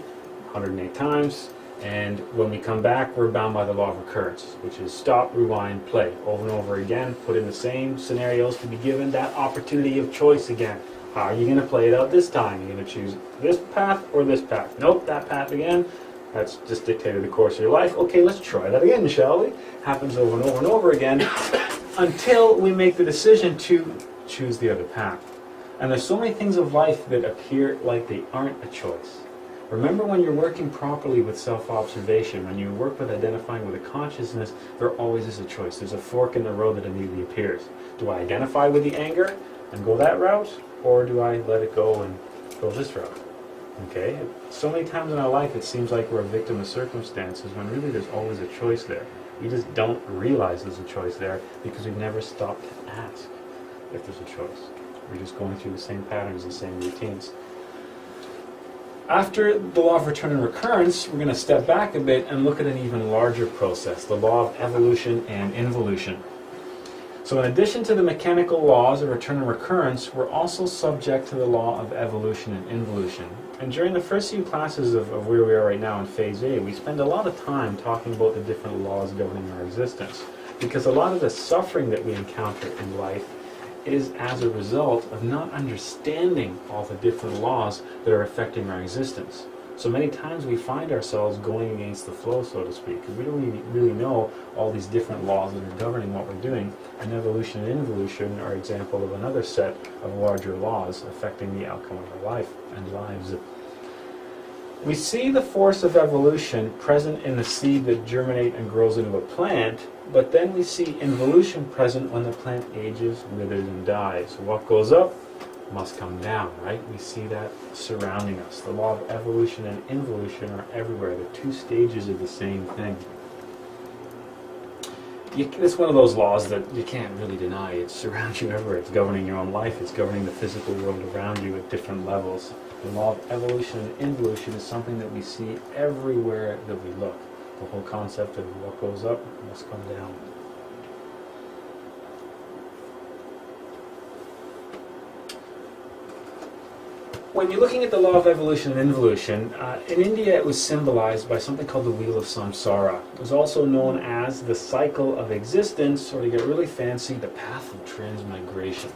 108 times. And when we come back, we're bound by the law of recurrence, which is stop, rewind, play. Over and over again, put in the same scenarios to be given that opportunity of choice again. How are you going to play it out this time? You're going to choose this path or this path? Nope, that path again. That's just dictated the course of your life. Okay, let's try that again, shall we? Happens over and over and over again until we make the decision to choose the other path. And there's so many things of life that appear like they aren't a choice. Remember, when you're working properly with self-observation, when you work with identifying with a consciousness, there always is a choice. There's a fork in the road that immediately appears. Do I identify with the anger and go that route, or do I let it go and go this route? Okay? So many times in our life it seems like we're a victim of circumstances when really there's always a choice there. We just don't realize there's a choice there because we've never stopped to ask if there's a choice. We're just going through the same patterns, the same routines. After the law of return and recurrence, we're going to step back a bit and look at an even larger process, the law of evolution and involution. So in addition to the mechanical laws of return and recurrence, we're also subject to the law of evolution and involution. And during the first few classes of where we are right now in Phase A, we spend a lot of time talking about the different laws governing our existence. Because a lot of the suffering that we encounter in life is as a result of not understanding all the different laws that are affecting our existence. So many times we find ourselves going against the flow, so to speak, because we don't really know all these different laws that are governing what we're doing. And evolution and involution are an example of another set of larger laws affecting the outcome of our life and lives. We see the force of evolution present in the seed that germinates and grows into a plant, but then we see involution present when the plant ages, withers, and dies. What goes up must come down, right? We see that surrounding us. The law of evolution and involution are everywhere. They're two stages of the same thing. It's one of those laws that you can't really deny. It surrounds you everywhere. It's governing your own life. It's governing the physical world around you at different levels. The law of evolution and involution is something that we see everywhere that we look. The whole concept of what goes up must come down. When you're looking at the law of evolution and involution, in India it was symbolized by something called the wheel of samsara. It was also known as the cycle of existence, or to get really fancy, the path of transmigration.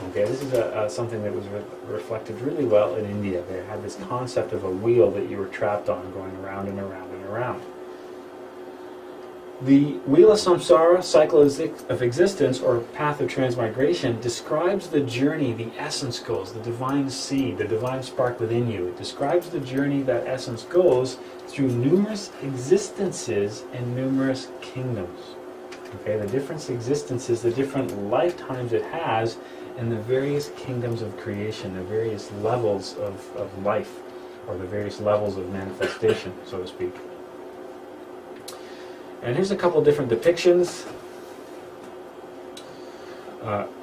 Okay, this is something that was reflected really well in India. They had this concept of a wheel that you were trapped on, going around and around and around. The wheel of samsara, cycle of existence, or path of transmigration, describes the journey the essence goes, the divine seed, the divine spark within you. It describes the journey that essence goes through numerous existences and numerous kingdoms. Okay, the different existences, the different lifetimes it has in the various kingdoms of creation, the various levels of life, or the various levels of manifestation, so to speak. And here's a couple different depictions.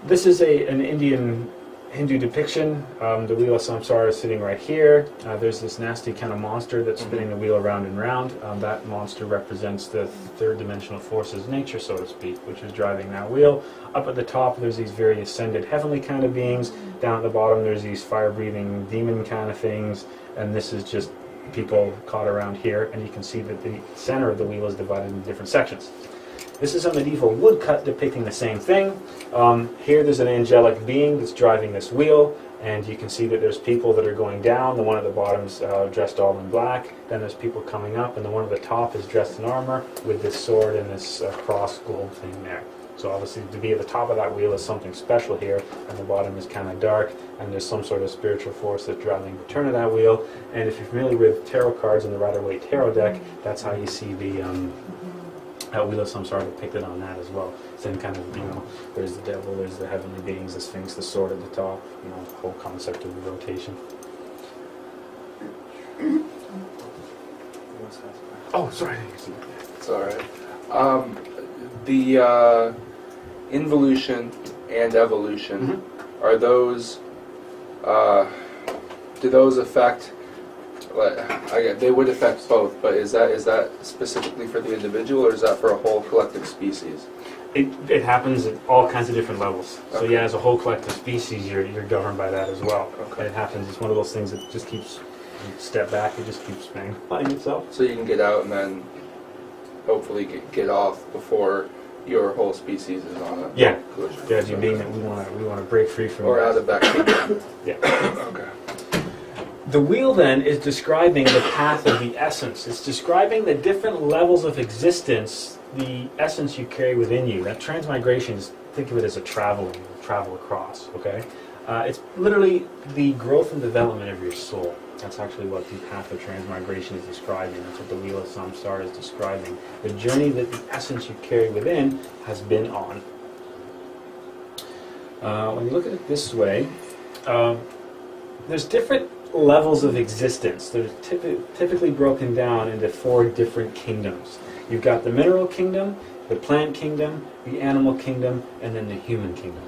This is an Indian Hindu depiction. The wheel of samsara is sitting right here. There's this nasty kind of monster that's spinning the wheel around and round. That monster represents the third dimensional forces of nature, so to speak, which is driving that wheel. Up at the top, there's these very ascended heavenly kind of beings. Down at the bottom, there's these fire-breathing demon kind of things. And this is just people caught around here. And you can see that the center of the wheel is divided into different sections. This is a medieval woodcut depicting the same thing. Here there's an angelic being that's driving this wheel, and you can see that there's people that are going down. The one at the bottom's dressed all in black. Then there's people coming up, and the one at the top is dressed in armor with this sword and this cross globe thing there. So obviously to be at the top of that wheel is something special here, and the bottom is kind of dark, and there's some sort of spiritual force that's driving the turn of that wheel. And if you're familiar with tarot cards and the Rider-Waite tarot deck, that's how you see the wheel of samsara depicted on that as well. Same kind of, there's the devil, there's the heavenly beings, the sphinx, the sword at the top, the whole concept of the rotation. Oh, sorry. It's all right. The involution and evolution, are those, do those affect, they would affect both, but is that specifically for the individual, or is that for a whole collective species? It happens at all kinds of different levels. So Okay. yeah, as a whole collective species, you're governed by that as well. Okay. It happens. It's one of those things that just keeps, you step back, it just keeps magnifying itself. So you can get out and then hopefully get off before your whole species is on a Yeah. collision. The idea being that we want to break free from Or that. out of that kingdom. Yeah. Okay. The wheel then is describing the path of the essence. It's describing the different levels of existence, the essence you carry within you. That transmigration is, think of it as a travel across, okay? It's literally the growth and development of your soul. That's actually what the path of transmigration is describing. That's what the wheel of samsara is describing. The journey that the essence you carry within has been on. When you look at it this way, there's different levels of existence. They're typically broken down into 4 different kingdoms. You've got the mineral kingdom, the plant kingdom, the animal kingdom, and then the human kingdom.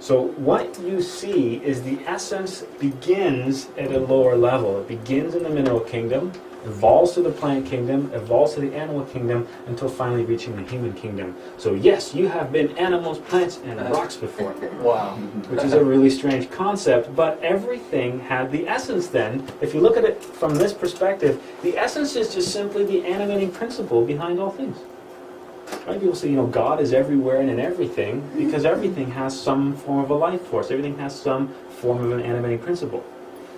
So what you see is the essence begins at a lower level. It begins in the mineral kingdom, evolves to the plant kingdom, evolves to the animal kingdom, until finally reaching the human kingdom. So yes, you have been animals, plants, and rocks before. Wow. Which is a really strange concept, but everything had the essence then. If you look at it from this perspective, the essence is just simply the animating principle behind all things. Right? People say, God is everywhere and in everything, because everything has some form of a life force. Everything has some form of an animating principle.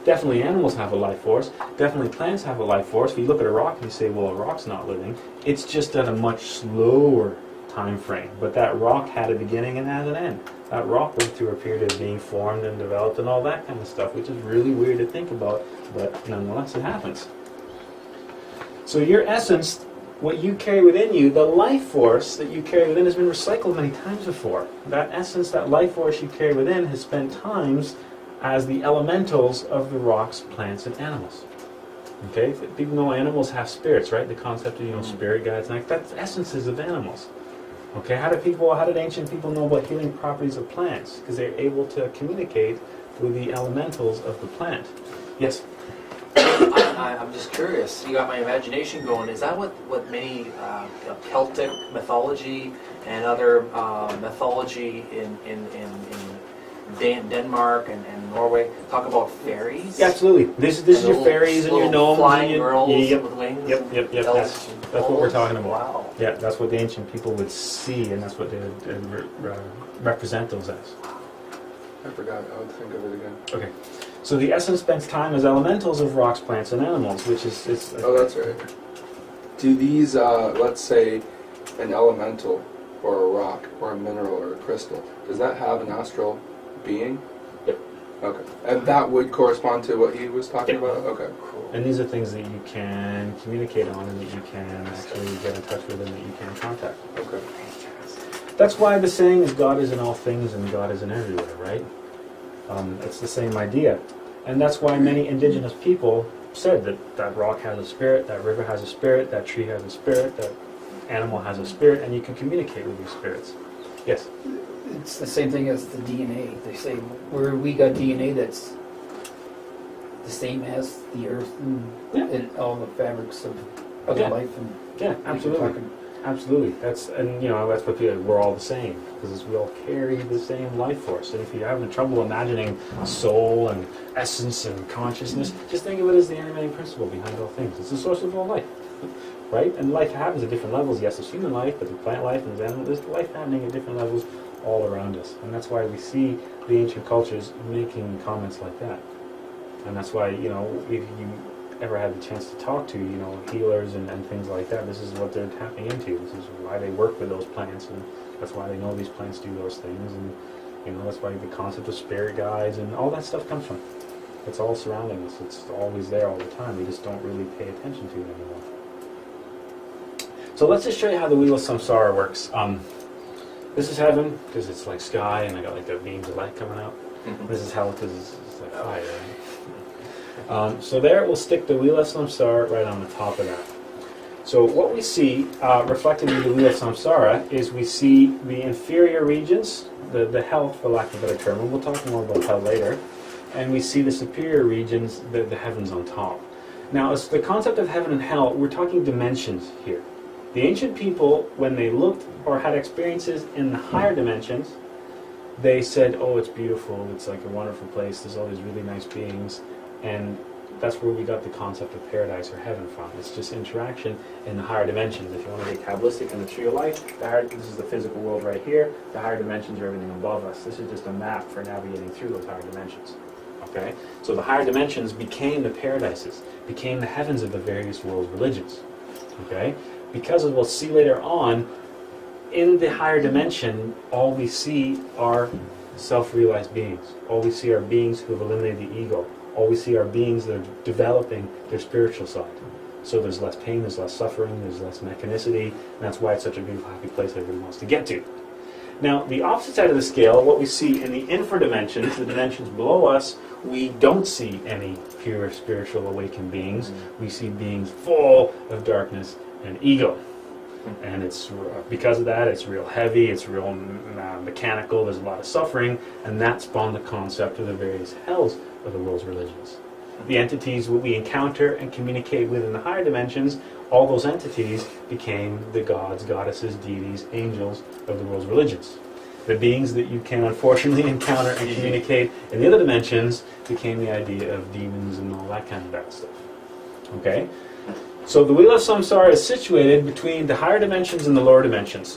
Definitely animals have a life force. Definitely plants have a life force. If you look at a rock and you say, well, a rock's not living, it's just at a much slower time frame. But that rock had a beginning and has an end. That rock went through a period of being formed and developed and all that kind of stuff, which is really weird to think about, but nonetheless it happens. So your essence, what you carry within you, the life force that you carry within has been recycled many times before. That essence, that life force you carry within has spent times as the elementals of the rocks, plants, and animals. Okay? People know animals have spirits, right? The concept of, spirit guides, and that's essences of animals. Okay? How did ancient people know about healing properties of plants? Because they're able to communicate with the elementals of the plant. Yes? I'm just curious. You got my imagination going. Is that what many Celtic mythology and other mythology in Denmark and Norway talk about fairies? Yeah, absolutely. This is your fairies and your gnomes. Flying and your, girls yep, with wings. Yep. Elves. That's what we're talking about. Wow. Yeah, that's what the ancient people would see, and that's what they would represent those as. I forgot. I would think of it again. Okay. So the essence spends time as elementals of rocks, plants, and animals, which is Oh, that's right. Do these, let's say, an elemental, or a rock, or a mineral, or a crystal, does that have an astral being? Yep. Okay. And that would correspond to what he was talking Yep. about? Okay. Cool. And these are things that you can communicate on, and that you can actually get in touch with, and that you can contact. Okay. That's why the saying is God is in all things and God is in everywhere, right? It's the same idea. And that's why many indigenous people said that that rock has a spirit, that river has a spirit, that tree has a spirit, that animal has a spirit, and you can communicate with these spirits. Yes? It's the same thing as the DNA. They say where we got DNA that's the same as the earth and all the fabrics of other life. And Yeah, absolutely. Absolutely. That's what people, we're all the same, because we all carry the same life force. And if you're having trouble imagining soul and essence and consciousness, just think of it as the animating principle behind all things. It's the source of all life, right? And life happens at different levels. Yes, there's human life, but there's plant life and there's life happening at different levels all around us. And that's why we see the ancient cultures making comments like that. And that's why, if you ever had the chance to talk to, healers and things like that, this is what they're tapping into. This is why they work with those plants, and that's why they know these plants do those things, and that's why the concept of spirit guides and all that stuff comes from. It's all surrounding us. It's always there all the time. We just don't really pay attention to it anymore. So let's just show you how the wheel of samsara works. This is heaven, because it's like sky, and I got like the beams of light coming out. This is hell, because it's like fire, right? So there we'll stick the wheel of samsara right on the top of that. So what we see reflected in the wheel of samsara is we see the inferior regions, the hell, for lack of a better term, and we'll talk more about hell later, and we see the superior regions, the heavens on top. Now, as the concept of heaven and hell, we're talking dimensions here. The ancient people, when they looked or had experiences in the higher dimensions, they said, oh, it's beautiful, it's like a wonderful place, there's all these really nice beings, and that's where we got the concept of paradise or heaven from. It's just interaction in the higher dimensions. If you want to get Kabbalistic in the tree of life, this is the physical world right here. The higher dimensions are everything above us. This is just a map for navigating through those higher dimensions. Okay? So the higher dimensions became the paradises, became the heavens of the various world religions. Okay? Because as we'll see later on, in the higher dimension, all we see are self-realized beings. All we see are beings who have eliminated the ego. All we see are beings that are developing their spiritual side. So there's less pain, there's less suffering, there's less mechanicity, and that's why it's such a beautiful, happy place everybody wants to get to. Now, the opposite side of the scale, what we see in the infra dimensions, the dimensions below us, we don't see any pure spiritual awakened beings. We see beings full of darkness and ego. And it's because of that, it's real heavy, it's real mechanical, there's a lot of suffering, and that spawned the concept of the various hells of the world's religions. The entities we encounter and communicate with in the higher dimensions, all those entities became the gods, goddesses, deities, angels of the world's religions. The beings that you can unfortunately encounter and communicate in the other dimensions became the idea of demons and all that kind of bad stuff. Okay? So the wheel of samsara is situated between the higher dimensions and the lower dimensions.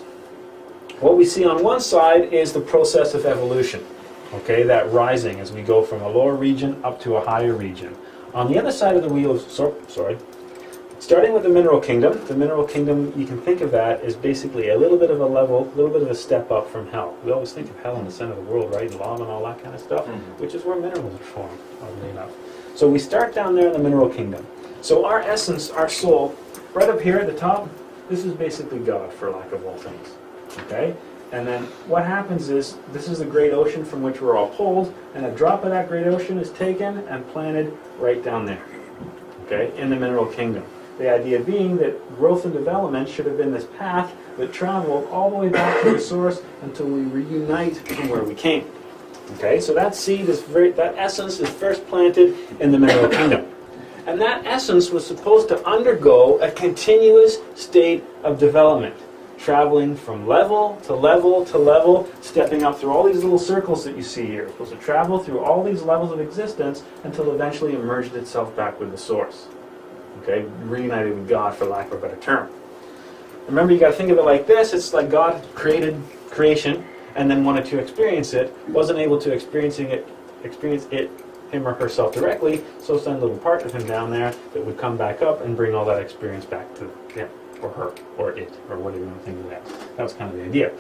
What we see on one side is the process of evolution. Okay, that rising as we go from a lower region up to a higher region. On the other side of the wheel, starting with the mineral kingdom, you can think of that as basically a little bit of a level, a little bit of a step up from hell. We always think of hell in the center of the world, right? Lava and all that kind of stuff, which is where minerals are formed, oddly enough. So we start down there in the mineral kingdom. So our essence, our soul, right up here at the top, this is basically God, for lack of all things. Okay? And then what happens is, this is the great ocean from which we're all pulled, and a drop of that great ocean is taken and planted right down there, okay, in the mineral kingdom. The idea being that growth and development should have been this path that traveled all the way back to the source until we reunite from where we came. Okay, so that seed is that essence is first planted in the mineral kingdom. And that essence was supposed to undergo a continuous state of development, traveling from level to level to level, stepping up through all these little circles that you see here. It's supposed to travel through all these levels of existence until eventually it merged itself back with the source. Okay, reunited with God, for lack of a better term. Remember, you got to think of it like this. It's like God created creation and then wanted to experience it, wasn't able to experience it him or herself directly, so send a little part of him down there that would come back up and bring all that experience back to him or her or it or whatever you want to think of that. That was kind of the idea.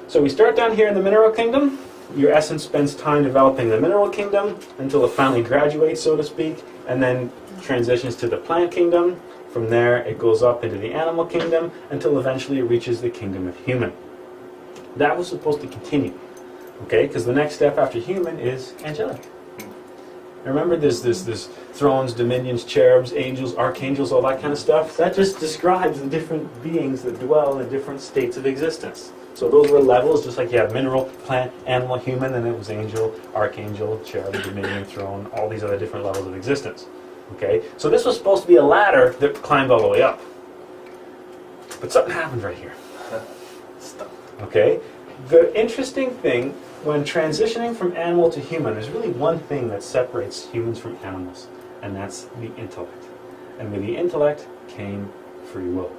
So we start down here in the mineral kingdom. Your essence spends time developing the mineral kingdom until it finally graduates, so to speak, and then transitions to the plant kingdom. From there, it goes up into the animal kingdom until eventually it reaches the kingdom of human. That was supposed to continue, okay? Because the next step after human is angelic. Remember, there's this thrones, dominions, cherubs, angels, archangels, all that kind of stuff. That just describes the different beings that dwell in different states of existence. So those were levels, just like you have mineral, plant, animal, human, and it was angel, archangel, cherub, dominion, throne, all these other different levels of existence. Okay? So this was supposed to be a ladder that climbed all the way up. But something happened right here. Okay? The interesting thing, when transitioning from animal to human, there's really one thing that separates humans from animals, and that's the intellect. And with the intellect came free will.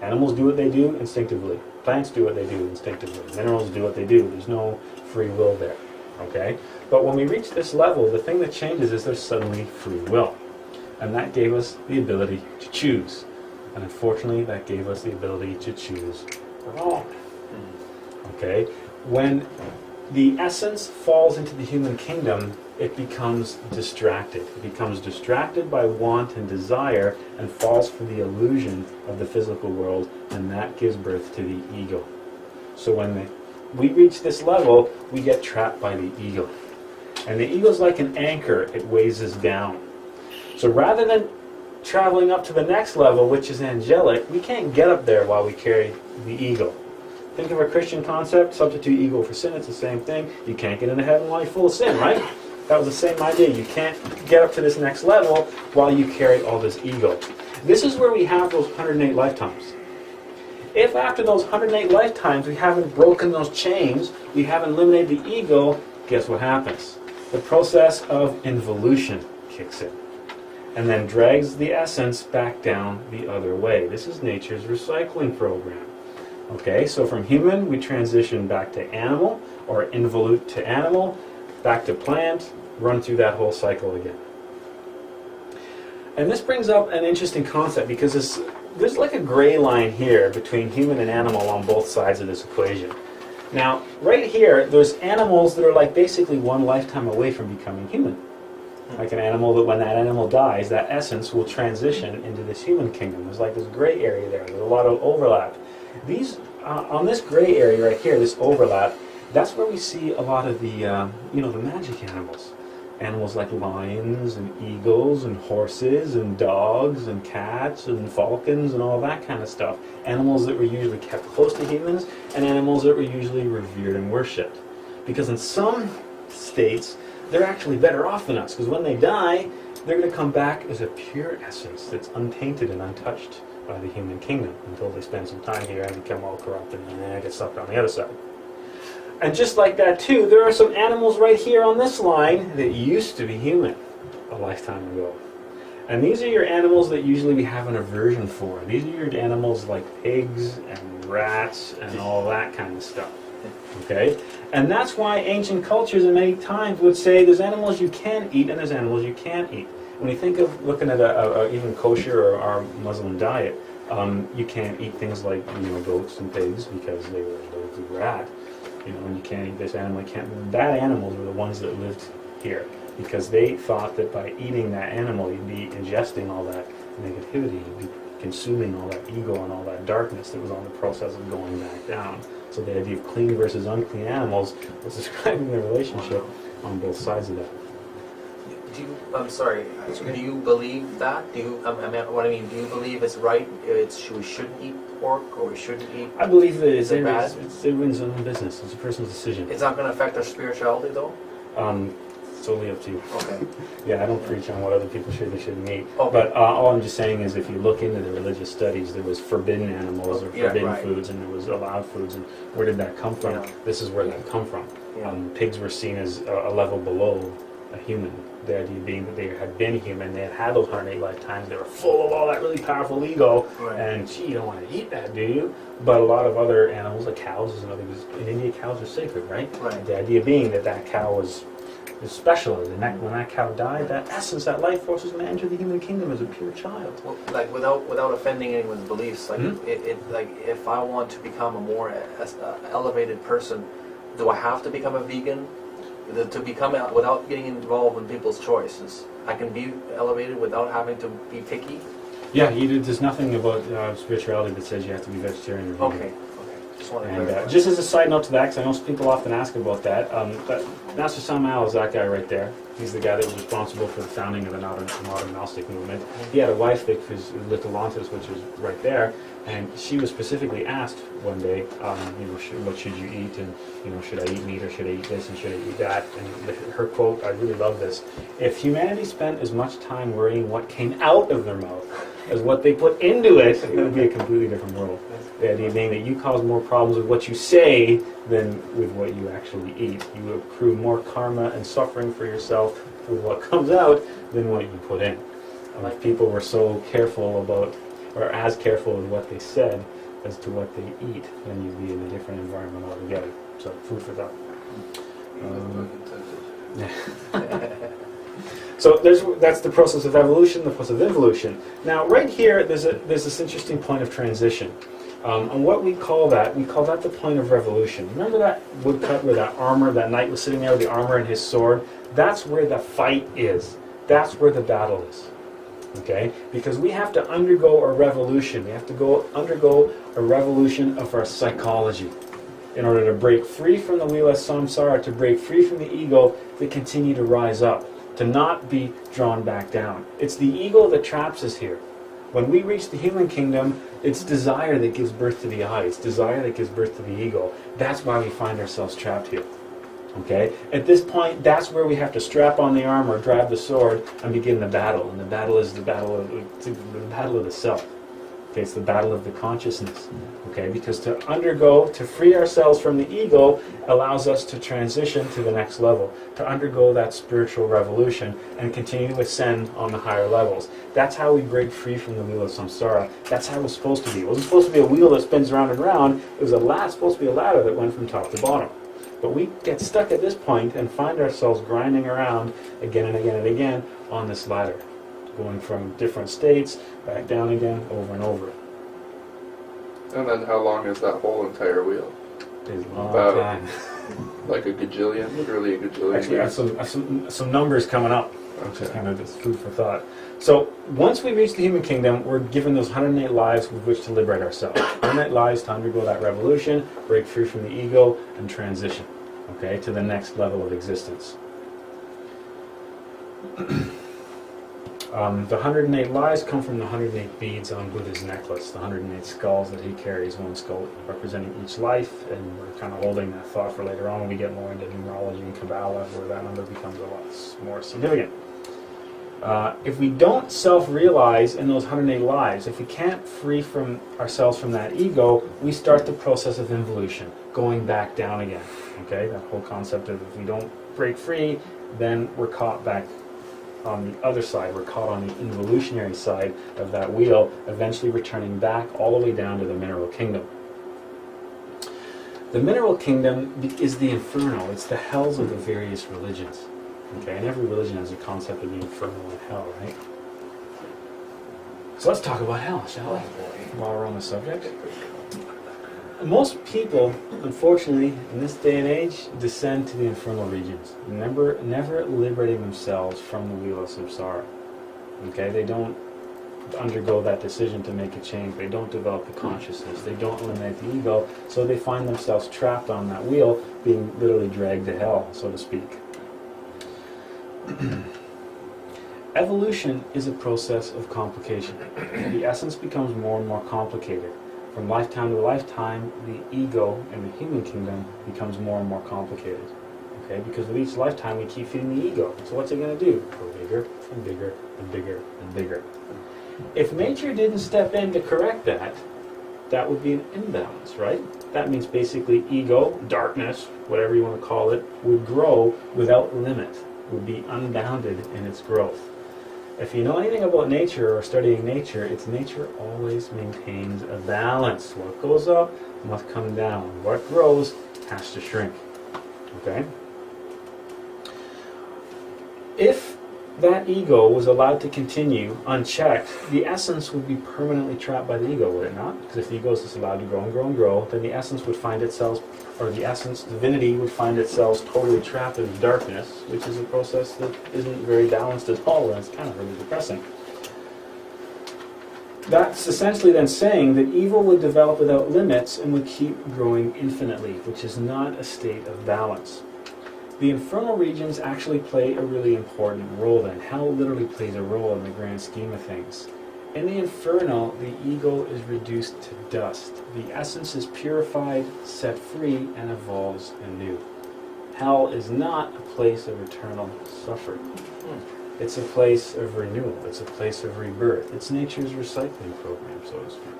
Animals do what they do instinctively. Plants do what they do instinctively. Minerals do what they do. There's no free will there. Okay? But when we reach this level, the thing that changes is there's suddenly free will. And that gave us the ability to choose. And unfortunately, that gave us the ability to choose wrong. Okay? When the essence falls into the human kingdom, it becomes distracted. It becomes distracted by want and desire and falls for the illusion of the physical world, and that gives birth to the ego. So when we reach this level, we get trapped by the ego. And the ego is like an anchor. It weighs us down. So rather than traveling up to the next level, which is angelic, we can't get up there while we carry the ego. Think of a Christian concept, substitute ego for sin, it's the same thing. You can't get into heaven while you're full of sin, right? That was the same idea. You can't get up to this next level while you carry all this ego. This is where we have those 108 lifetimes. If after those 108 lifetimes we haven't broken those chains, we haven't eliminated the ego, guess what happens? The process of involution kicks in and then drags the essence back down the other way. This is nature's recycling program. Okay, so from human, we transition back to animal, or involute to animal, back to plant, run through that whole cycle again. And this brings up an interesting concept, because there's like a gray line here between human and animal on both sides of this equation. Now, right here, there's animals that are like basically one lifetime away from becoming human. Like an animal that when that animal dies, that essence will transition into this human kingdom. There's like this gray area there. There's a lot of overlap. These, on this gray area right here, this overlap, that's where we see a lot of the, the magic animals. Animals like lions and eagles and horses and dogs and cats and falcons and all that kind of stuff. Animals that were usually kept close to humans and animals that were usually revered and worshipped. Because in some states, they're actually better off than us, because when they die, they're going to come back as a pure essence that's untainted and untouched by the human kingdom until they spend some time here and become all corrupted and then get sucked on the other side. And just like that too, there are some animals right here on this line that used to be human a lifetime ago. And these are your animals that usually we have an aversion for. These are your animals like pigs and rats and all that kind of stuff. Okay? And that's why ancient cultures at many times would say there's animals you can eat and there's animals you can't eat. When you think of looking at even kosher or our Muslim diet, you can't eat things like goats and pigs because they were a rat. And you can't eat this animal. Bad animals were the ones that lived here because they thought that by eating that animal you'd be ingesting all that negativity, you'd be consuming all that ego and all that darkness that was on the process of going back down. So the idea of clean versus unclean animals was describing the relationship on both sides of that. I'm sorry, do you believe that? Do you believe it's right, we shouldn't eat pork or we shouldn't eat? I believe that Is it bad? It wins on business. It's a person's decision. It's not going to affect our spirituality though? It's totally up to you. Okay. Yeah, I don't preach on what other people should and shouldn't eat. Okay. But all I'm just saying is if you look into the religious studies, there was forbidden animals or forbidden foods and there was allowed foods. And where did that come from? Yeah. This is where that come from. Yeah. Pigs were seen as a level below a human. The idea being that they had been human, they had those 108 lifetimes, they were full of all that really powerful ego, and gee, you don't want to eat that, do you? But a lot of other animals, like cows, is another. In India, cows are sacred, right? Right. The idea being that cow was special, and when that cow died, that essence, that life force was going to enter the human kingdom as a pure child. Well, like without offending anyone's beliefs, like like if I want to become a more elevated person, do I have to become a vegan? To become without getting involved in people's choices, I can be elevated without having to be picky. Yeah, there's nothing about spirituality that says you have to be vegetarian or vegan. Okay. just wanted to And clarify. just as a side note to that, because I know some people often ask about that, but Master Samael is that guy right there. He's the guy that was responsible for the founding of the modern Gnostic movement. He had a wife that was Litholantis, which was right there, and she was specifically asked one day, what should you eat, and should I eat meat or should I eat this and should I eat that? And her quote, I really love this: "If humanity spent as much time worrying what came out of their mouth as what they put into it, it would be a completely different world." The idea being that you cause more problems with what you say than with what you actually eat. You accrue more karma and suffering for yourself with what comes out than what you put in. And if people were so careful about, or as careful with what they said as to what they eat, then you'd be in a different environment altogether. So, food for thought. So that's the process of evolution, the process of involution. Now, right here, there's this interesting point of transition. And what we call that the point of revolution. Remember that woodcut where that armor, that knight was sitting there with the armor and his sword? That's where the fight is. That's where the battle is. Okay? Because we have to undergo a revolution. We have to undergo a revolution of our psychology in order to break free from the wheel of samsara, to break free from the ego, to continue to rise up, to not be drawn back down. It's the ego that traps us here. When we reach the human kingdom, it's desire that gives birth to the I. It's desire that gives birth to the ego. That's why we find ourselves trapped here. Okay? At this point, that's where we have to strap on the armor, grab the sword, and begin the battle. And the battle is the battle of the self. Okay, it's the battle of the consciousness. Okay, because to free ourselves from the ego allows us to transition to the next level, to undergo that spiritual revolution and continue to ascend on the higher levels. That's how we break free from the wheel of samsara. That's how it was supposed to be. It wasn't supposed to be a wheel that spins round and round. It was supposed to be a ladder that went from top to bottom. But we get stuck at this point and find ourselves grinding around again and again and again on this ladder, going from different states, back down again, over and over. And then how long is that whole entire wheel? It's a long About time. like a gajillion, literally a gajillion Actually, I years. have some numbers coming up, which is Okay. kind of just food for thought. So once we reach the human kingdom, we're given those 108 lives with which to liberate ourselves. 108 lives to undergo that revolution, break free from the ego, and transition, okay, to the next level of existence. The 108 lives come from the 108 beads on Buddha's necklace, the 108 skulls that he carries, one skull representing each life, and we're kind of holding that thought for later on when we get more into numerology and Kabbalah, where that number becomes a lot more significant. If we don't self-realize in those 108 lives, if we can't free from ourselves from that ego, we start the process of involution, going back down again. Okay, that whole concept of if we don't break free, then we're caught back on the other side. We're caught on the involutionary side of that wheel, eventually returning back all the way down to the mineral kingdom. The mineral kingdom is the inferno. It's the hells of the various religions. Okay, and every religion has a concept of the inferno and hell, right? So let's talk about hell, shall we? While we're on the subject. Most people, unfortunately, in this day and age, descend to the infernal regions, never liberating themselves from the wheel of samsara. Okay, they don't undergo that decision to make a change. They don't develop the consciousness. They don't eliminate the ego, so they find themselves trapped on that wheel, being literally dragged to hell, so to speak. Evolution is a process of complication. The essence becomes more and more complicated. From lifetime to lifetime, the ego in the human kingdom becomes more and more complicated. Okay, because with each lifetime we keep feeding the ego. So what's it going to do? Go bigger and bigger and bigger and bigger. If nature didn't step in to correct that, that would be an imbalance, right? That means basically ego, darkness, whatever you want to call it, would grow without limit, would be unbounded in its growth. If you know anything about nature or studying nature, it's nature always maintains a balance. What goes up must come down. What grows has to shrink. Okay? If that ego was allowed to continue unchecked, the essence would be permanently trapped by the ego, would it not? Because if the ego is just allowed to grow and grow and grow, then the essence would find itself, or the essence, divinity, would find itself totally trapped in darkness, which is a process that isn't very balanced at all, and it's kind of really depressing. That's essentially then saying that evil would develop without limits and would keep growing infinitely, which is not a state of balance. The infernal regions actually play a really important role then. Hell literally plays a role in the grand scheme of things. In the infernal, the ego is reduced to dust. The essence is purified, set free, and evolves anew. Hell is not a place of eternal suffering. It's a place of renewal. It's a place of rebirth. It's nature's recycling program, so to speak.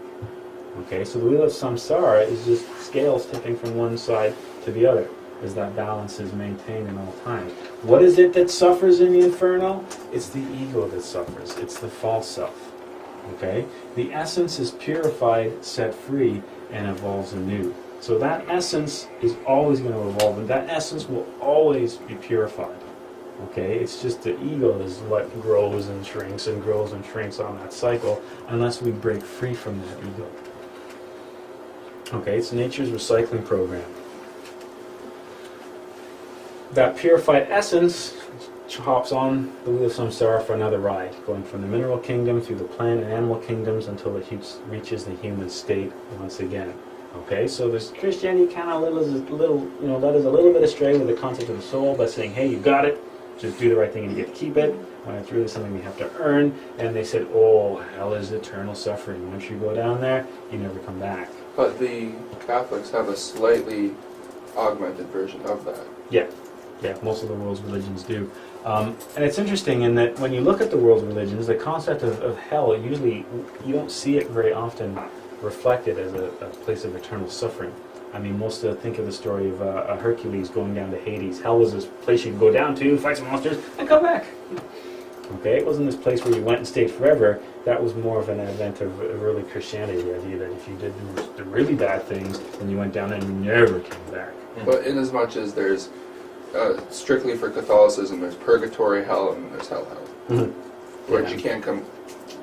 Okay, so the wheel of samsara is just scales tipping from one side to the other as that balance is maintained in all times. What is it that suffers in the inferno? It's the ego that suffers. It's the false self. Okay? The essence is purified, set free, and evolves anew. So that essence is always going to evolve, and that essence will always be purified. Okay? It's just the ego is what grows and shrinks on that cycle unless we break free from that ego. Okay? It's nature's recycling program. That purified essence hops on the wheel of samsara for another ride, going from the mineral kingdom through the plant and animal kingdoms until it reaches the human state once again. Okay, so there's Christianity kind of led us a little bit astray with the concept of the soul by saying, hey, you got it, just do the right thing and you get to keep it, when it's really something we have to earn. And they said, oh, hell is eternal suffering. Once you go down there, you never come back. But the Catholics have a slightly augmented version of that. Yeah, most of the world's religions do. And it's interesting in that when you look at the world's religions, the concept of hell, usually you don't see it very often reflected as a place of eternal suffering. I mean, most think of the story of Hercules going down to Hades. Hell was this place you could go down to, fight some monsters, and come back. Okay, it wasn't this place where you went and stayed forever. That was more of an advent of early Christianity, the idea that if you did the really bad things, then you went down and you never came back. But in as much as there's strictly for Catholicism, there's purgatory, hell, and there's hell. Mm-hmm. Where you can't come.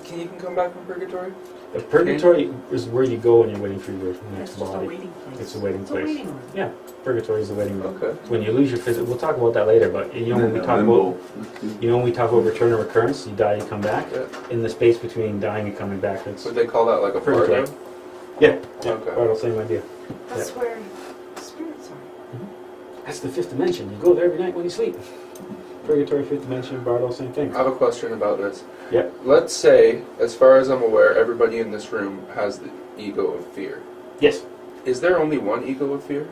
Can you come back from purgatory? The purgatory is where you go when you're waiting for your next It's just a body. waiting place. It's a waiting It's place. a waiting room. Yeah, purgatory is the waiting room. Okay. When you lose your physical, we'll talk about that later. But you know when we talk about, when we talk about return and recurrence, you die, you come back. Yeah. In the space between dying and coming back, that's Would they call that like a purgatory. bardo? Yeah. Okay. Bardo, same idea. That's where spirits are. That's the fifth dimension. You go there every night when you sleep. Purgatory, fifth dimension, Bardo, same thing. I have a question about this. Yeah. Let's say, as far as I'm aware, everybody in this room has the ego of fear. Yes. Is there only one ego of fear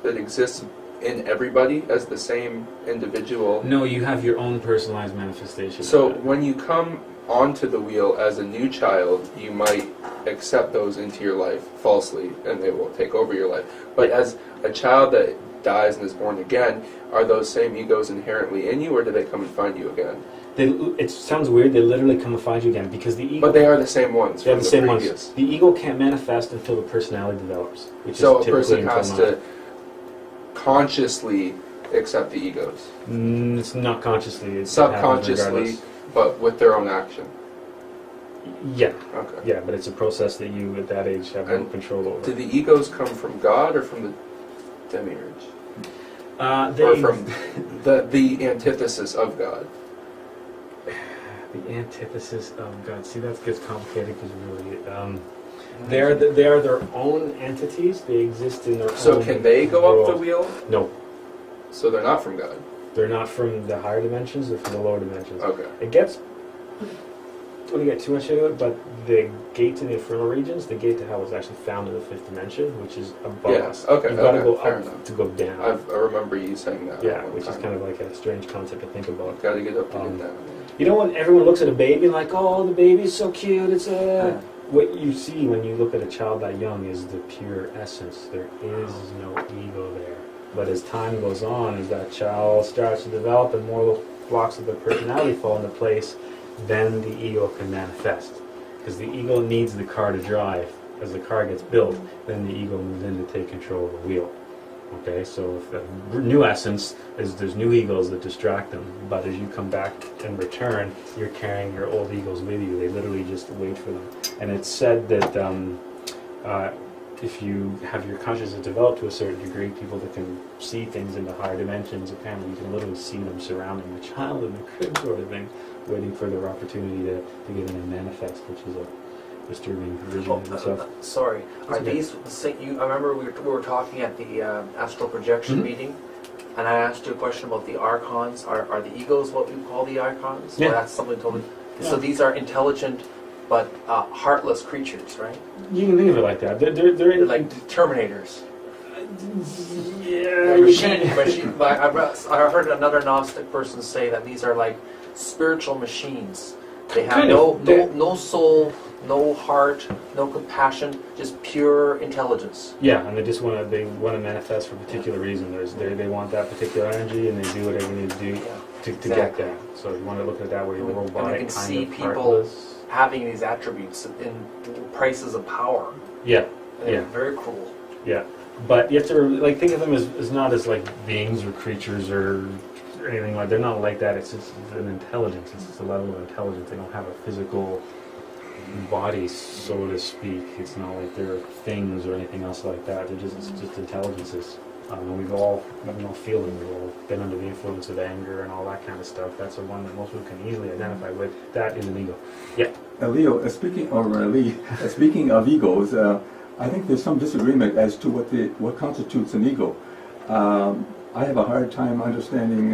that exists in everybody as the same individual? No, you have your own personalized manifestation. So of that. when you come onto the wheel as a new child, you might accept those into your life falsely, and they will take over your life. But as a child that dies and is born again, are those same egos inherently in you, or do they come and find you again? It sounds weird. They literally come and find you again because the ego. But they are the same ones. They're from the same previous. ones. The ego can't manifest until the personality develops. Which So is a person typically has until to consciously accept the egos, It's not consciously. It happens subconsciously, regardless. but with their own action. Yeah, Okay. yeah, but it's a process that you at that age have no And control over. Do the egos come from God or from the demiurge, They, or from the antithesis of God? the antithesis of God. See, that gets complicated because really, they are their own entities. They exist in their own. So can they go up the world. wheel? No, So they're not from God. they're not from the higher dimensions. They're from the lower dimensions. Okay. It gets. I don't want to get too much into it, but the gate to the infernal regions, the gate to hell, is actually found in the fifth dimension, which is above Yes. us. Okay. You've got to go fair up enough. to go down. I remember you saying that. Yeah, which is kind of like a strange concept to think about. Got to get up to Um, get down. You know when everyone looks at a baby like, oh, the baby's so cute, it's a... What you see when you look at a child that young is the pure essence. There is no ego there. But as time goes on, as that child starts to develop and more blocks of their personality fall into place, then the ego can manifest. Because the ego needs the car to drive. As the car gets built, then the ego moves in to take control of the wheel. Okay, so if a new essence is there's new egos that distract them, but as you come back and return, you're carrying your old egos with you. They literally just wait for them. And it's said that if you have your consciousness developed to a certain degree, people that can see things in the higher dimensions, apparently you can literally see them surrounding the child in the crib sort of thing, waiting for their opportunity to get in and manifest, which is disturbing visions and stuff. Sorry, are okay. these I remember we were talking at the astral projection Mhm. meeting, and I asked you a question about the archons. Are the egos what we call the archons? Yeah. Or that's something totally. Yeah. So these are intelligent but heartless creatures, right? You can think of it like that. They're They're like Terminators. yeah, Machine. I heard another Gnostic person say that these are like spiritual machines. They have Kind no of. no soul, no heart, no compassion, just pure intelligence. Yeah, and they just want to manifest for a particular reason. They want that particular energy, and they do whatever they need to do to get Exactly. that. So you want to look at it that way, And we robotic, can kind see of people heartless. having these attributes in prices of power. Yeah, They're Yeah. very cruel. yeah. But you have to like think of them as not as like beings or creatures or anything like. They're not like that. It's just an intelligence. It's just a level of intelligence. They don't have a physical body, so to speak. It's not like they're things or anything else like that. They're just intelligences. We've all feel them. We've all been under the influence of anger and all that kind of stuff. That's the one that most people can easily identify with. That is an ego. Yeah. Leo, speaking of egos, I think there's some disagreement as to what constitutes an ego. I have a hard time understanding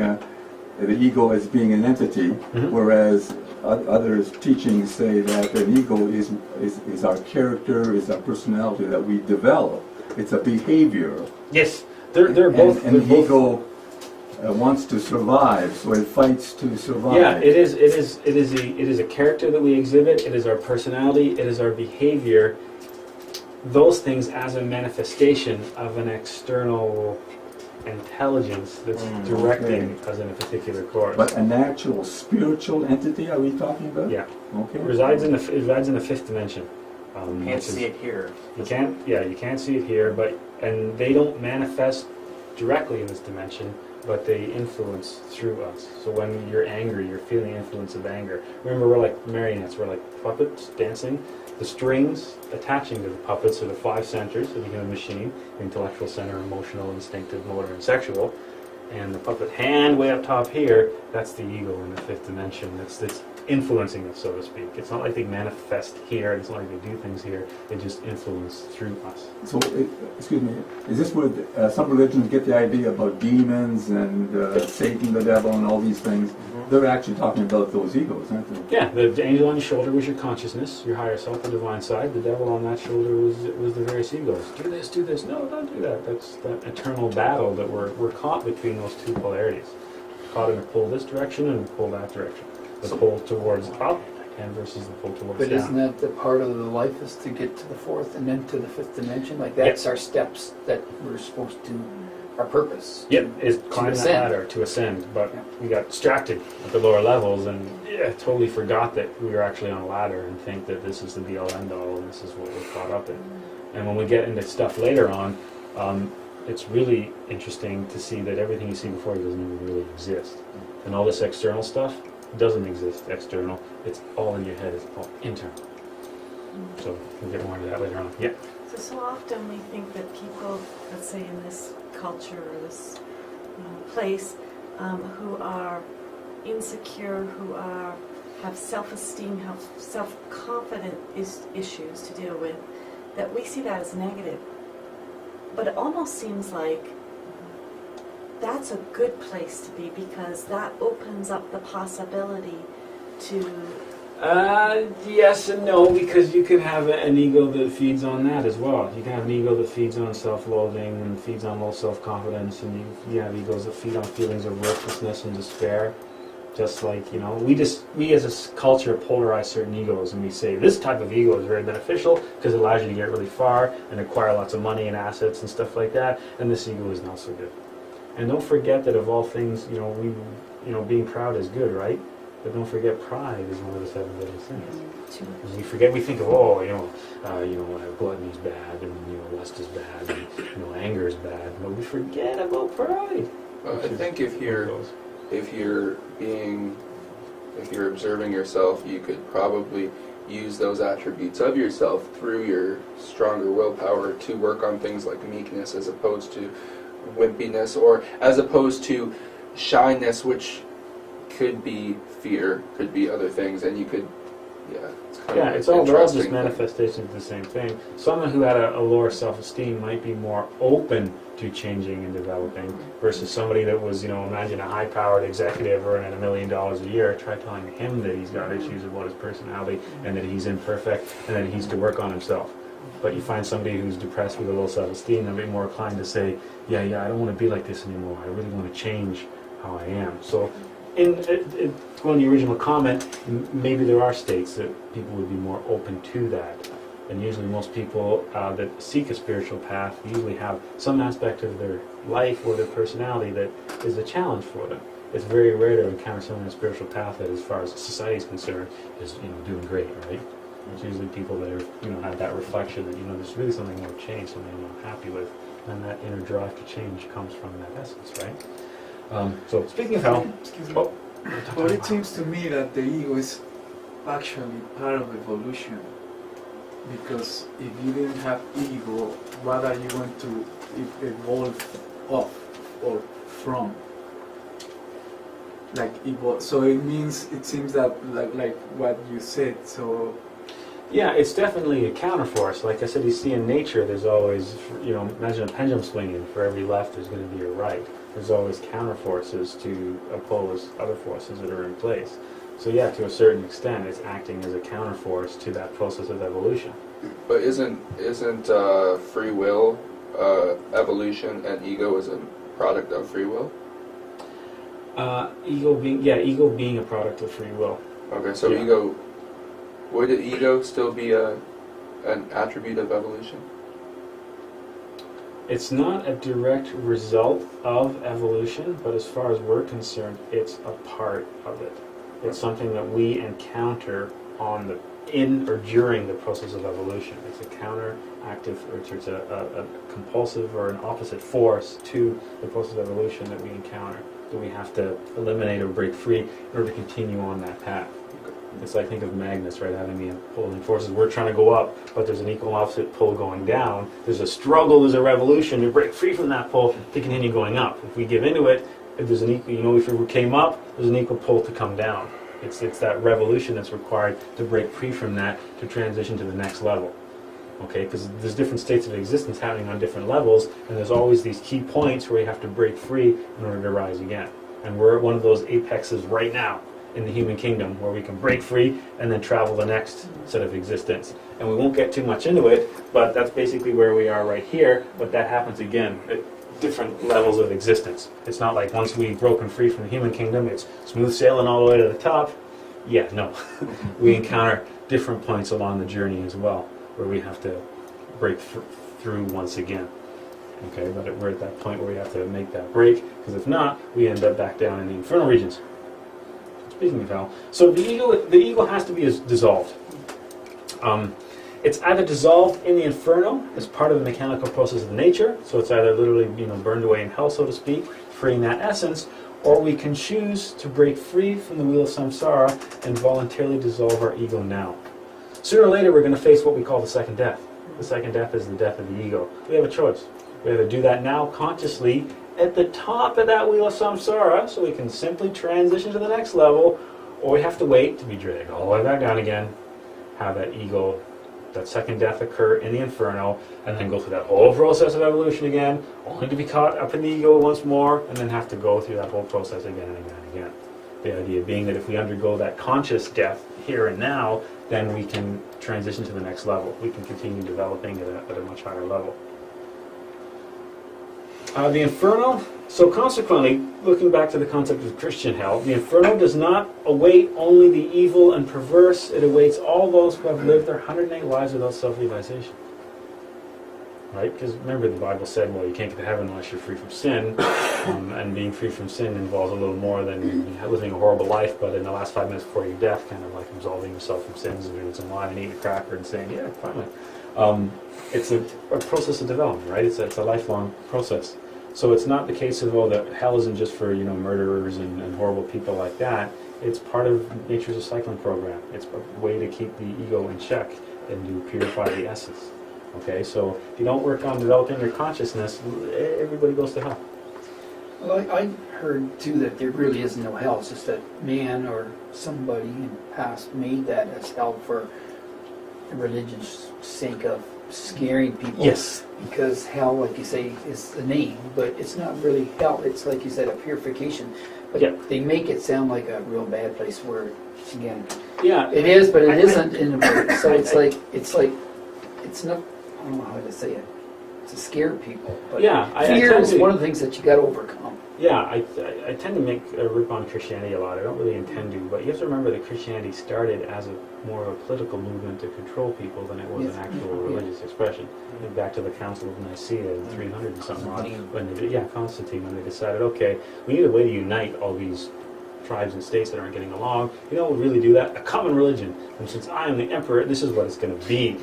the ego as being an entity, whereas others' teachings say that an ego is our character, is our personality that we develop. It's a behavior. Yes. They're both. And they're the both. ego wants to survive, so it fights to survive. Yeah, it is a character that we exhibit. It is our personality. It is our behavior. Those things as a manifestation of an external intelligence that's directing us in a particular course. But an actual spiritual entity, are we talking about? Yeah, Okay. it resides in the fifth dimension. Can't which is- see it here. You can't see it here, and they don't manifest directly in this dimension, but they influence through us. So when you're angry, you're feeling the influence of anger. Remember, we're like marionettes, we're like puppets dancing. The strings attaching to the puppets are the five centers of the human machine: the intellectual center, emotional, instinctive, motor, and sexual. And the puppet hand way up top here, that's the ego in the fifth dimension. That's influencing us, so to speak. It's not like they manifest here, it's not like they do things here, they just influence through us. So, excuse me, is this where some religions get the idea about demons and Satan, the devil, and all these things? They're actually talking about those egos, aren't they? Yeah, the angel on your shoulder was your consciousness, your higher self, the divine side. The devil on that shoulder was the various egos. Do this. No, don't do that. That's that eternal battle that we're caught between those two polarities. Caught in a pull this direction and a pull that direction. The pull towards up and versus the pull towards But down. isn't that the part of the life is to get to the fourth and then to the fifth dimension? Like that's our steps that we're supposed to, our purpose. Yep, is climb that ascend. ladder to ascend, but Yeah. we got distracted at the lower levels and totally forgot that we were actually on a ladder and think that this is the be-all end-all and this is what we're caught up in. And when we get into stuff later on, it's really interesting to see that everything you see before you doesn't even really exist. And all this external stuff doesn't exist external, it's all in your head, it's all internal. So we'll get more into that later on. Yeah. So often we think that people, let's say in this culture or this place, who are insecure, who have self-esteem, have self-confident issues to deal with, that we see that as negative. But it almost seems like that's a good place to be because that opens up the possibility to... Yes and no, because you can have an ego that feeds on that as well. You can have an ego that feeds on self-loathing and feeds on low self-confidence, and you have egos that feed on feelings of worthlessness and despair. Just like, we as a culture polarize certain egos, and we say this type of ego is very beneficial because it allows you to get really far and acquire lots of money and assets and stuff like that, and this ego is not so good. And don't forget that of all things, being proud is good, right? But don't forget, pride is one of the seven deadly sins. We think of gluttony is bad, and lust is bad, and anger is bad, but we forget about pride. I think if you're observing yourself, you could probably use those attributes of yourself through your stronger willpower to work on things like meekness as opposed to wimpiness, or as opposed to shyness, which could be fear, could be other things, and you could Yeah, it's kind Yeah, of it's all, they're all just interesting thing. manifestations of the same thing. Someone who had a lower self-esteem might be more open to changing and developing versus somebody that was, imagine a high-powered executive earning $1 million a year. Try telling him that he's got issues about his personality and that he's imperfect and that he needs to work on himself. But you find somebody who's depressed with a low self-esteem, they'll be more inclined to say, yeah, I don't want to be like this anymore. I really want to change how I am. So going to the original comment, maybe there are states that people would be more open to that. And usually most people that seek a spiritual path usually have some aspect of their life or their personality that is a challenge for them. It's very rare to encounter someone on a spiritual path that, as far as society is concerned, is doing great, right? It's usually people that are had that reflection that there's really something more change, something I'm not happy with, and that inner drive to change comes from that essence, right? So speaking of hell, Excuse me. oh, But it seems to me that the ego is actually part of evolution. Because if you didn't have ego, what are you going to evolve off or from? Like evolve. So it seems that like what you said. So yeah, it's definitely a counterforce. Like I said, you see in nature, there's always, imagine a pendulum swinging. For every left, there's going to be a right. There's always counterforces to oppose other forces that are in place. So yeah, to a certain extent, it's acting as a counterforce to that process of evolution. But isn't free will evolution, and ego is a product of free will? Ego being a product of free will. Okay, so Yeah. ego, would ego still be an attribute of evolution? It's not a direct result of evolution, but as far as we're concerned, it's a part of it. It's something that we encounter in or during the process of evolution. It's a counteractive, or it's a compulsive or an opposite force to the process of evolution that we encounter, that we have to eliminate or break free in order to continue on that path. It's like, think of magnets, right, having the pulling forces. We're trying to go up, but there's an equal opposite pull going down. There's a struggle, there's a revolution to break free from that pull to continue going up. If we give into it, if there's an equal, if we came up, there's an equal pull to come down. It's that revolution that's required to break free from that to transition to the next level. Okay, because there's different states of existence happening on different levels, and there's always these key points where you have to break free in order to rise again. And we're at one of those apexes right now in the human kingdom, where we can break free and then travel the next set of existence. And we won't get too much into it, but that's basically where we are right here. But that happens again at different levels of existence. It's not like once we've broken free from the human kingdom, it's smooth sailing all the way to the top. Yeah, no. We encounter different points along the journey as well, where we have to break through once again. Okay, but we're at that point where we have to make that break, because if not, we end up back down in the infernal regions. Speaking of hell, so the ego has to be dissolved. It's either dissolved in the inferno as part of the mechanical process of nature, so it's either literally burned away in hell, so to speak, freeing that essence, or we can choose to break free from the wheel of samsara and voluntarily dissolve our ego now. Sooner or later, we're going to face what we call the second death. The second death is the death of the ego. We have a choice. We either do that now consciously at the top of that wheel of samsara, so we can simply transition to the next level, or we have to wait to be dragged all the way back down again, have that ego, that second death occur in the inferno, and then go through that whole process of evolution again, only to be caught up in the ego once more, and then have to go through that whole process again and again and again. The idea being that if we undergo that conscious death here and now, then we can transition to the next level. We can continue developing at a much higher level. The inferno, so consequently, looking back to the concept of Christian hell, the inferno does not await only the evil and perverse, it awaits all those who have lived their 108 lives without self-realization. Right? Because remember, the Bible said, well, you can't get to heaven unless you're free from sin, and being free from sin involves a little more than living a horrible life, but in the last 5 minutes before your death, kind of like absolving yourself from sins and doing some wine and eating a cracker and saying, yeah, finally. It's a process of development, right? It's a lifelong process. So it's not the case of, oh, that hell isn't just for murderers and horrible people like that. It's part of nature's recycling program. It's a way to keep the ego in check and to purify the essence. Okay, so if you don't work on developing your consciousness, everybody goes to hell. Well, I heard too that there really is no hell. It's just that man or somebody in the past made that as hell for the religion's sake of scaring people. Yes. Because hell, like you say, is the name, but it's not really hell. It's like you said, a purification. But Yeah. they make it sound like a real bad place where, again, Yeah. it is, but I- it isn't in a way. So it's not, I don't know how to say it, to scare people. But Yeah, I fear tend is to- one of the things that you got to overcome. Yeah, I tend to make a rip on Christianity a lot. I don't really intend to, but you have to remember that Christianity started as more of a political movement to control people than it was Yes. an actual Yeah. religious expression. Think back to the Council of Nicaea in 300 and something odd, when Constantine, when they decided, okay, we need a way to unite all these tribes and states that aren't getting along. You know what would really do that? A common religion. And since I am the emperor, this is what it's going to be.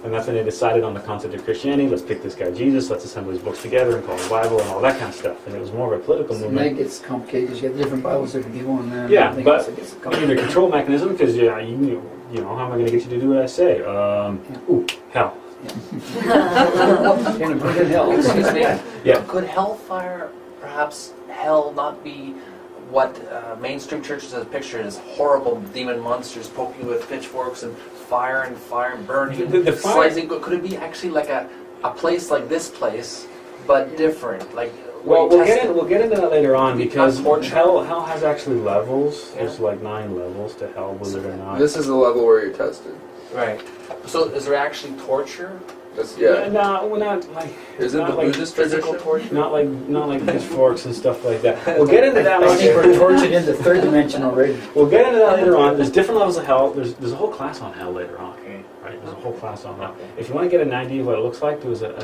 And that's when they decided on the concept of Christianity. Let's pick this guy Jesus, let's assemble his books together and call it the Bible and all that kind of stuff. And it was more of a political So that movement. gets complicated because you have different Bibles, different people, and then Yeah, I think but it gets I mean, complicated. the control mechanism, because you know, how am I going to get you to do what I say? Hell. In a burden in hell. Excuse me. Yeah. Could hellfire, perhaps hell, not be what mainstream churches have pictured as horrible demon monsters poking you with pitchforks and fire and burning The and fire- slicing? Could it be actually like a place like this place, but different? Like Well, where you test it? we'll get into that later on because torture. hell has actually levels. Yeah. There's like 9 levels to hell, believe it or not. This is the level where you're tested. Right. So is there actually torture? That's, yeah. No, we're not like. Is it not the like Buddhist Physical tradition? torture? Not like pitchforks and stuff like that. We'll get into that I think later. we're tortured in the third dimension already. We'll get into that later on. There's different levels of hell. There's a whole class on hell later on. Okay. Right? There's a whole class on that. If you want to get an idea of what it looks like, there was an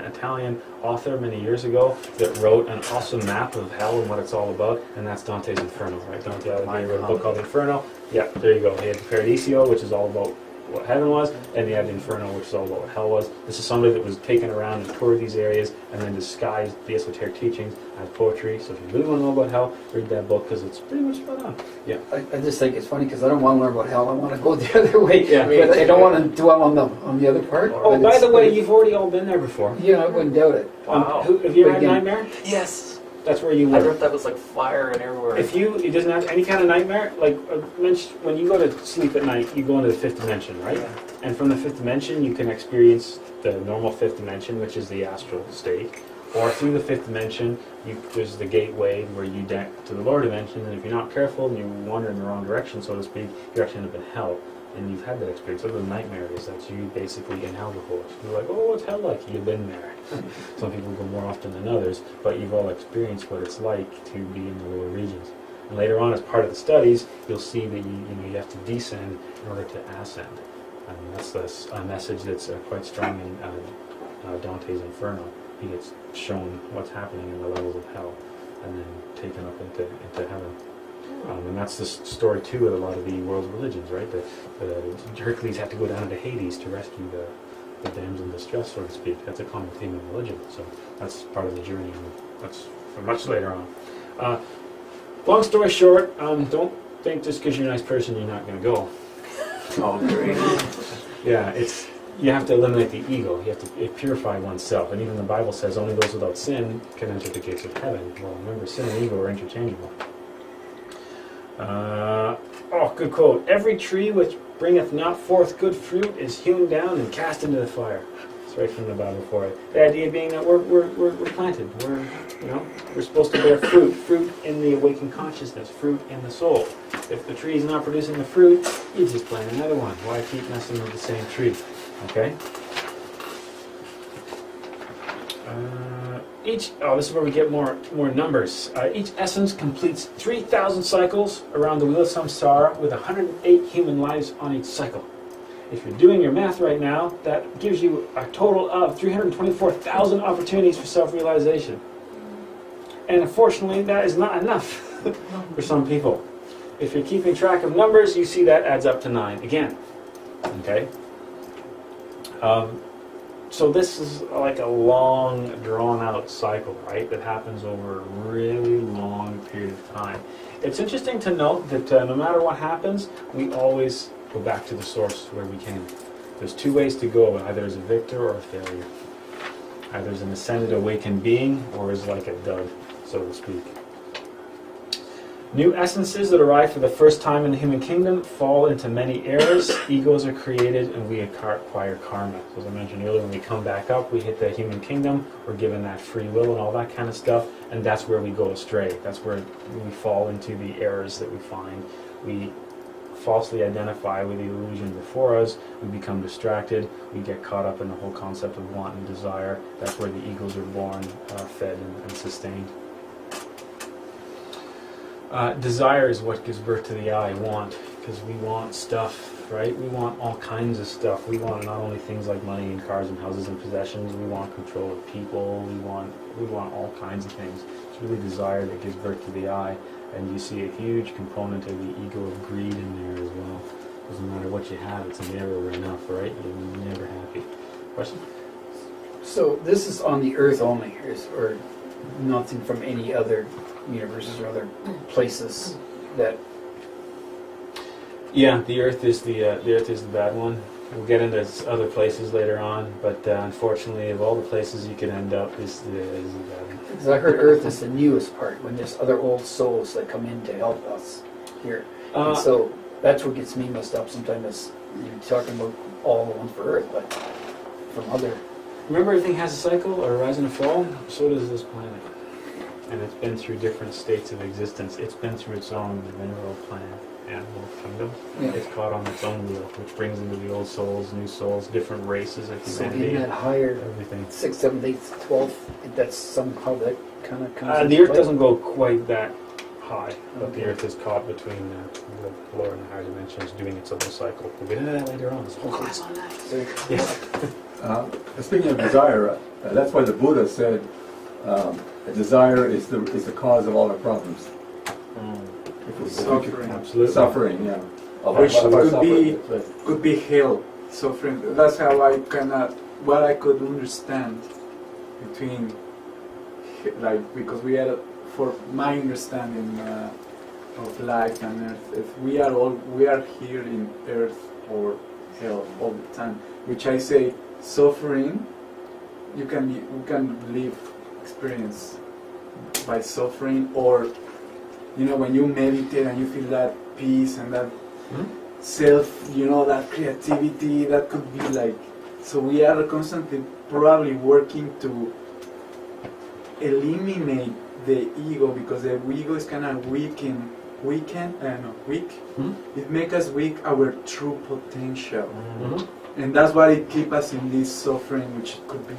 Italian author many years ago that wrote an awesome map of hell and what it's all about, and that's Dante's Inferno. Right? Dante Alighieri wrote a book called Inferno. Yeah, there you go. He had Paradiso, which is all about what heaven was, and he had Inferno, which is all about what hell was. This is somebody that was taken around and toured these areas and then disguised the esoteric teachings as poetry. So if you really want to know about hell, read that book because it's pretty much spot on. Yeah. I just think it's funny because I don't want to learn about hell. I want to go the other way. Yeah. But I don't want to dwell on the other part. Oh, But by it's- the way, you've already all been there before. Yeah, I wouldn't doubt it. Wow. Have you ever had a Again. nightmare? Yes. That's where you I live. dreamt that was like fire and everywhere. If it doesn't have any kind of nightmare, like when you go to sleep at night, you go into the 5th dimension, right? Yeah. And from the 5th dimension, you can experience the normal 5th dimension, which is the astral state. Or through the 5th dimension, there's the gateway where you get to the lower dimension, and if you're not careful and you wander in the wrong direction, so to speak, you actually end up in hell. And you've had that experience. So the nightmare is that you basically in hell before. You're like, oh, what's hell like? You've been there. Some people go more often than others, but you've all experienced what it's like to be in the lower regions. And later on, as part of the studies, you'll see that you have to descend in order to ascend. I mean, that's a message that's quite strong in Dante's Inferno. He gets shown what's happening in the levels of hell, and then taken up into heaven. And that's the story too with a lot of the world's religions, right? That Hercules had to go down into Hades to rescue the damsel in distress, so to speak. That's a common theme in religion. So that's part of the journey, and that's for much later on. Long story short, don't think just because you're a nice person you're not going to go. Oh, great. Yeah, you have to eliminate the ego. You have to purify oneself. And even the Bible says only those without sin can enter the gates of heaven. Well, remember, sin and ego are interchangeable. Good quote. Every tree which bringeth not forth good fruit is hewn down and cast into the fire. It's right from the Bible for it. The idea being that we're planted. We're supposed to bear fruit in the awakened consciousness, fruit in the soul. If the tree is not producing the fruit, you just plant another one. Why keep messing with the same tree? Okay. This is where we get more numbers. Each essence completes 3,000 cycles around the wheel of samsara with 108 human lives on each cycle. If you're doing your math right now, that gives you a total of 324,000 opportunities for self-realization. And unfortunately, that is not enough for some people. If you're keeping track of numbers, you see that adds up to 9 again. Okay? So this is like a long, drawn-out cycle, right, that happens over a really long period of time. It's interesting to note that no matter what happens, we always go back to the source where we came. There's 2 ways to go, either as a victor or a failure. Either as an ascended, awakened being, or as like a dud, so to speak. New essences that arrive for the first time in the human kingdom fall into many errors. Egos are created and we acquire karma. So as I mentioned earlier, when we come back up, we hit the human kingdom, we're given that free will and all that kind of stuff, and that's where we go astray. That's where we fall into the errors that we find. We falsely identify with the illusion before us, we become distracted, we get caught up in the whole concept of want and desire. That's where the egos are born, fed, and sustained. Desire is what gives birth to the I, want, because we want stuff, right? We want all kinds of stuff. We want not only things like money and cars and houses and possessions, we want control of people, we want all kinds of things. It's really desire that gives birth to the I, and you see a huge component of the ego of greed in there as well. Doesn't matter what you have, it's never enough, right? You're never happy. Question? So this is on the Earth only, or nothing from any other universes or other places that... Yeah, the Earth is the bad one. We'll get into other places later on, but unfortunately, of all the places you could end up, is the bad one. Because I heard Earth is the newest part, when there's other old souls that come in to help us here. And so that's what gets me messed up sometimes. You're talking about all the ones for Earth, but from other... Remember, everything has a cycle, a rise and a fall. So does this planet. And it's been through different states of existence. It's been through its own mineral, plant, animal kingdom. Yeah. It's caught on its own wheel, which brings into the old souls, new souls, different races of So humanity. in that higher Everything. 6th, 7th, 8th, 12th, that's somehow that kind of comes into The Earth play? doesn't go quite that high, but Okay. the Earth is caught between the lower and the higher dimensions, doing its own cycle. We'll get into that later on. There's a whole class on that. So, Yeah. Speaking of desire, that's why the Buddha said desire is the cause of all our problems. Suffering. Absolutely. Suffering, yeah. Which could be suffering. could be hell, suffering. That's how I what I could understand between, like, because we are, for my understanding of life and earth, if we are here in earth or hell all the time, which I say suffering. You can live experience by suffering, or when you meditate and you feel that peace and that self, that creativity, that could be like. So we are constantly probably working to eliminate the ego, because the ego is kind of weak. It makes us weak our true potential. And that's why it keeps us in this suffering, which could be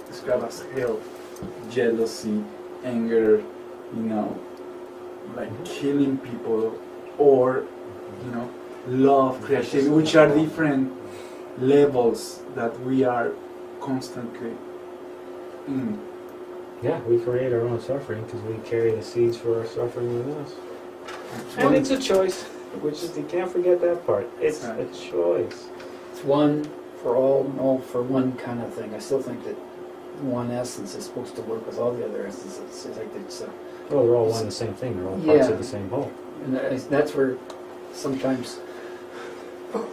described as hell, jealousy, anger, like killing people, or love, creativity, which are different levels that we are constantly in. Yeah, we create our own suffering because we carry the seeds for our suffering within us. And it's a choice, which is, you can't forget that part. It's a choice. it's one for all and all for one kind of thing. I still think that one essence is supposed to work with all the other essences. It's like it's Well, they're all one and the same thing. They're all parts of the same whole. and that's where sometimes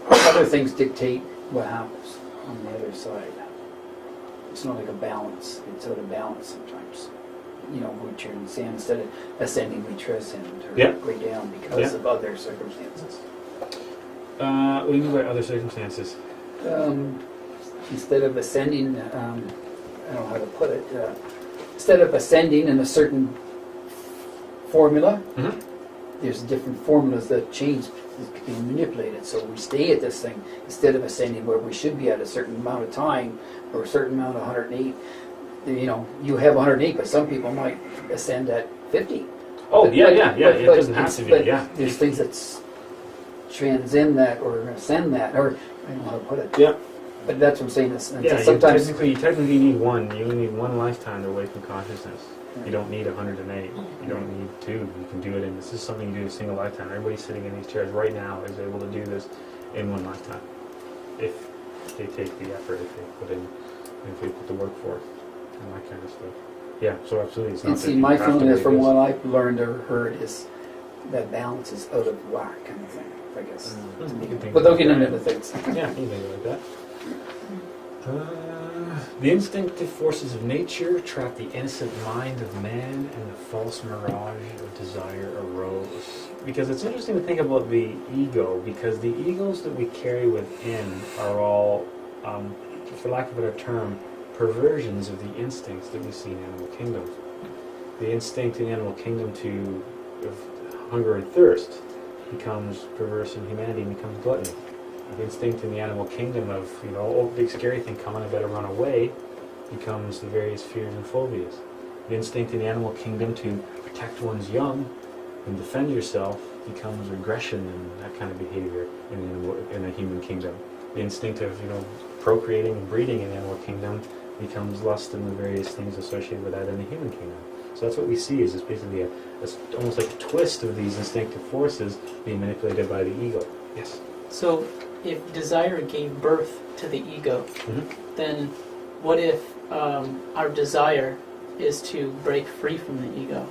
other things dictate what happens on the other side. It's not like a balance. It's out of balance sometimes. What you're saying, instead of ascending, we transcend, or go down because of other circumstances. What do you mean by other circumstances? Instead of ascending, I don't know how to put it, instead of ascending in a certain formula, there's different formulas that change, that can be manipulated. So we stay at this thing instead of ascending where we should be at a certain amount of time, or a certain amount of 108. You have 108, but some people might ascend at 50. Oh, yeah. It doesn't have to be, There's things that transcend that or ascend that, or I don't know how to put it. Yeah. But that's what I'm saying. Yeah, Sometimes you technically need one. You only need one lifetime to awaken consciousness. You don't need 108. You don't need two. You can do it this is something you do in a single lifetime. Everybody sitting in these chairs right now is able to do this in one lifetime. If they take the effort, if they put the work forth, and that kind of stuff. Yeah, so absolutely. It's not and that see, you my have to feeling is, do from this. what I've learned or heard, is that balance is out of whack, kind of thing, I guess. You can think Without about getting that. into things. Yeah, you think like that. The instinctive forces of nature trap the innocent mind of man, and the false mirage of desire arose. Because it's interesting to think about the ego, because the egos that we carry within are all, for lack of a better term, perversions of the instincts that we see in animal kingdom. The instinct in animal kingdom of hunger and thirst becomes perverse in humanity and becomes gluttony. The instinct in the animal kingdom of, oh, big scary thing coming, I better run away, becomes the various fears and phobias. The instinct in the animal kingdom to protect one's young and defend yourself becomes aggression and that kind of behavior in the human kingdom. The instinct of, procreating and breeding in the animal kingdom becomes lust and the various things associated with that in the human kingdom. So that's what we see is basically almost like a twist of these instinctive forces being manipulated by the ego. Yes? So, if desire gave birth to the ego, then what if our desire is to break free from the ego?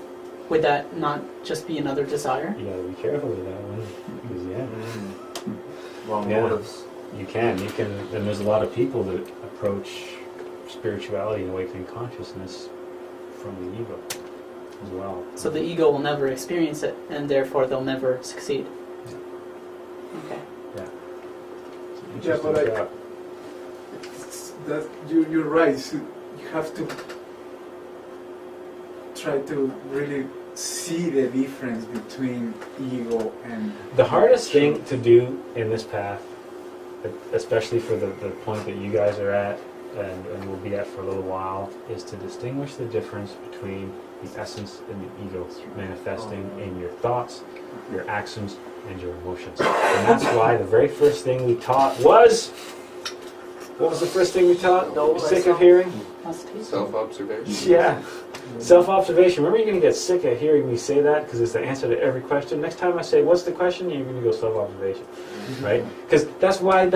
Would that not just be another desire? You gotta be careful with that one. Because, Wrong Yeah. motives. You can, and there's a lot of people that approach spirituality and awakening consciousness from the ego as well. So the ego will never experience it, and therefore they'll never succeed. Okay. Yeah, but you're right. So you have to try to really see the difference between ego and... The hardest thing to do in this path, especially for the point that you guys are at and will be at for a little while, is to distinguish the difference between the essence and the ego manifesting in your thoughts, your actions, and your emotions. And that's why the very first thing we taught was... What was the first thing we taught? No, You're sick of hearing? Self-observation. Yeah. Self-observation. Remember, you're going to get sick of hearing me say that because it's the answer to every question. Next time I say, what's the question? You're going to go self-observation. Right? Because that's why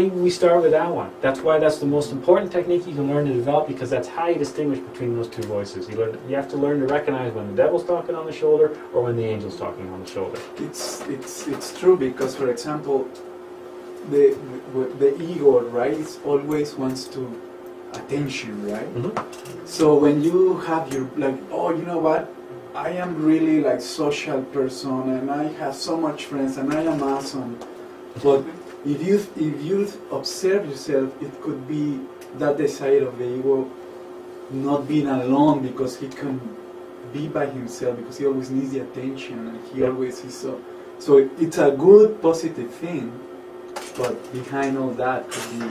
we start with that one. That's why that's the most important technique you can learn to develop, because that's how you distinguish between those two voices. You have to learn to recognize when the devil's talking on the shoulder or when the angel's talking on the shoulder. It's true, because, for example, the ego, right, always wants to attention, right? So when you have your, like, oh, you know what, I am really like social person and I have so much friends and I am awesome, but if you observe yourself, it could be that desire of the ego not being alone because he can be by himself, because he always needs the attention and he always is so it's a good positive thing, but behind all that could be...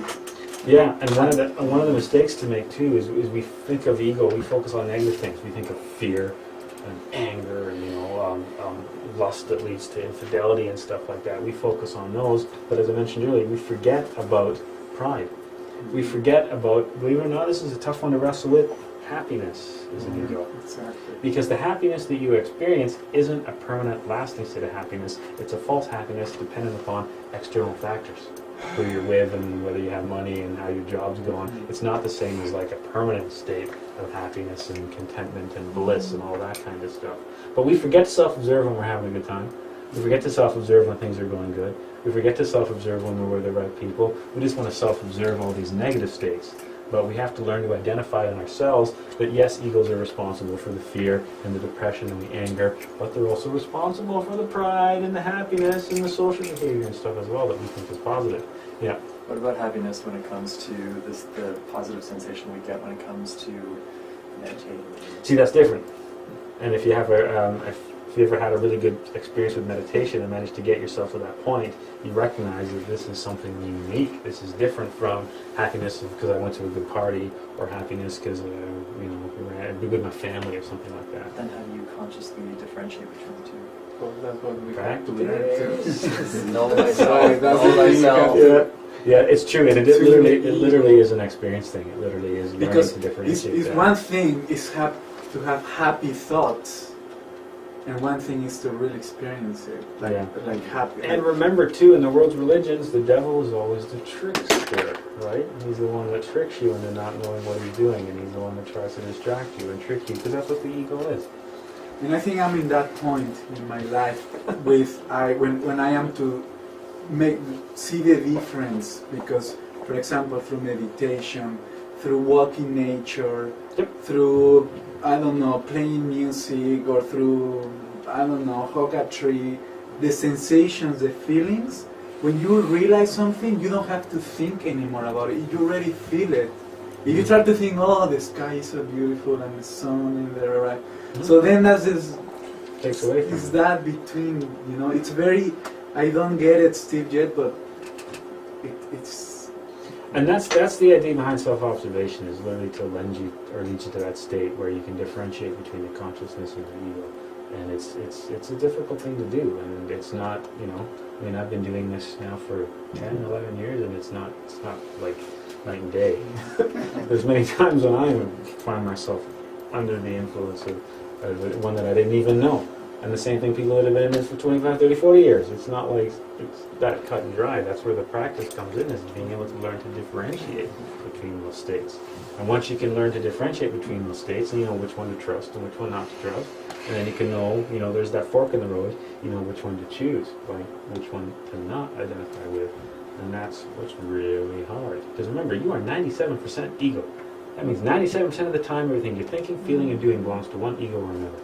Yeah, and one of the mistakes to make too is we think of ego, we focus on negative things. We think of fear and anger and lust that leads to infidelity and stuff like that. We focus on those, but as I mentioned earlier, we forget about pride. We forget about, believe it or not, this is a tough one to wrestle with. Happiness is an ego. Exactly. Because the happiness that you experience isn't a permanent, lasting state of happiness. It's a false happiness dependent upon external factors. Who you're with and whether you have money and how your job's going. It's not the same as like a permanent state of happiness and contentment and bliss and all that kind of stuff. But we forget to self-observe when we're having a good time. We forget to self-observe when things are going good. We forget to self-observe when we're with the right people. We just want to self-observe all these negative states. But we have to learn to identify in ourselves that yes, egos are responsible for the fear and the depression and the anger, but they're also responsible for the pride and the happiness and the social behavior and stuff as well that we think is positive. Yeah. What about happiness when it comes to the positive sensation we get when it comes to meditating? See, that's different. And if you have if you ever had a really good experience with meditation and managed to get yourself to that point, you recognize that this is something unique. This is different from happiness because I went to a good party, or happiness because I'd be with my family or something like that. Then how do you consciously differentiate between the two? Well, that's what we have Correct. to learn to... Know thyself. That's Know the thing you thyself. have Yeah, it's true, and it literally is an experience thing. It literally is learning because to differentiate it's that. one thing is to have happy thoughts, and one thing is to really experience it, like happy. And remember, too, in the world's religions, the devil is always the trickster, right? He's the one that tricks you into not knowing what he's doing, and he's the one that tries to distract you and trick you, because that's what the ego is. And I think I'm in that point in my life when I am to see the difference, because for example, through meditation, through walking nature, Yep. through, I don't know, playing music, or through, I don't know, hug a tree, the sensations, the feelings, when you realize something, you don't have to think anymore about it. You already feel it. If you try to think, oh, the sky is so beautiful and the sun and the right. So then that's this, Takes away from is it. that between, you know, it's very, I don't get it, Steve, yet, but it's... And that's the idea behind self-observation, is literally to lend you or lead you to that state where you can differentiate between the consciousness and the ego. And it's a difficult thing to do, and it's not, you know, I mean, I've been doing this now for 10, 11 years, and it's not like night and day. There's many times when I find myself under the influence of one that I didn't even know. And the same thing, people that have been in this for 25, 30, 40 years. It's not like it's that cut and dry. That's where the practice comes in, is being able to learn to differentiate between those states. And once you can learn to differentiate between those states, and you know which one to trust and which one not to trust, and then you can know, you know, there's that fork in the road, you know which one to choose, like which one to not identify with. And that's what's really hard. Because remember, you are 97% ego. That means 97% of the time, everything you're thinking, feeling, and doing belongs to one ego or another.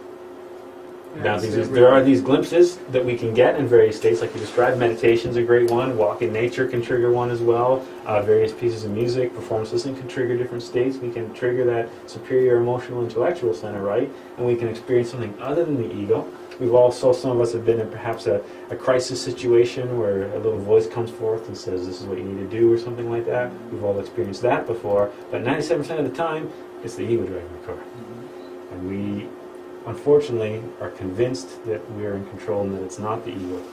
Now, there are these glimpses that we can get in various states, like you described. Meditation's a great one. Walk in nature can trigger one as well. Various pieces of music, performance listening can trigger different states. We can trigger that superior emotional intellectual center, right? And we can experience something other than the ego. We've also, some of us have been in perhaps a crisis situation where a little voice comes forth and says, this is what you need to do, or something like that. We've all experienced that before. But 97% of the time, it's the ego driving the car. And we, unfortunately, are convinced that we're in control and that it's not the ego.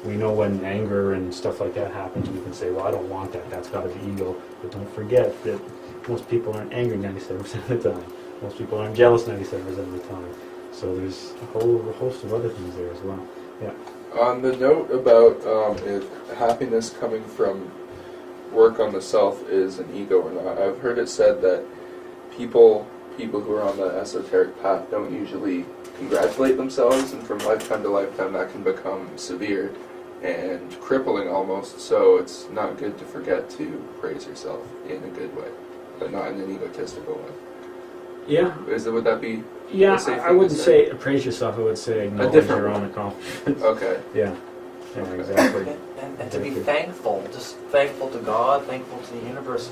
We know when anger and stuff like that happens, we can say, well, I don't want that, that's got to be ego. But don't forget that most people aren't angry 97% of the time. Most people aren't jealous 97% of the time. So there's a whole host of other things there as well. Yeah. On the note about if happiness coming from work on the self is an ego or not, I've heard it said that people who are on the esoteric path don't usually congratulate themselves, and from lifetime to lifetime that can become severe and crippling almost, so it's not good to forget to praise yourself in a good way, but not in an egotistical way. Yeah. Would that be Yeah, a safe I thing wouldn't to say praise yourself, I would say acknowledge different your one. own accomplishments. Okay. Yeah. Yeah, Okay. exactly. And to be thankful, just thankful to God, thankful to the universe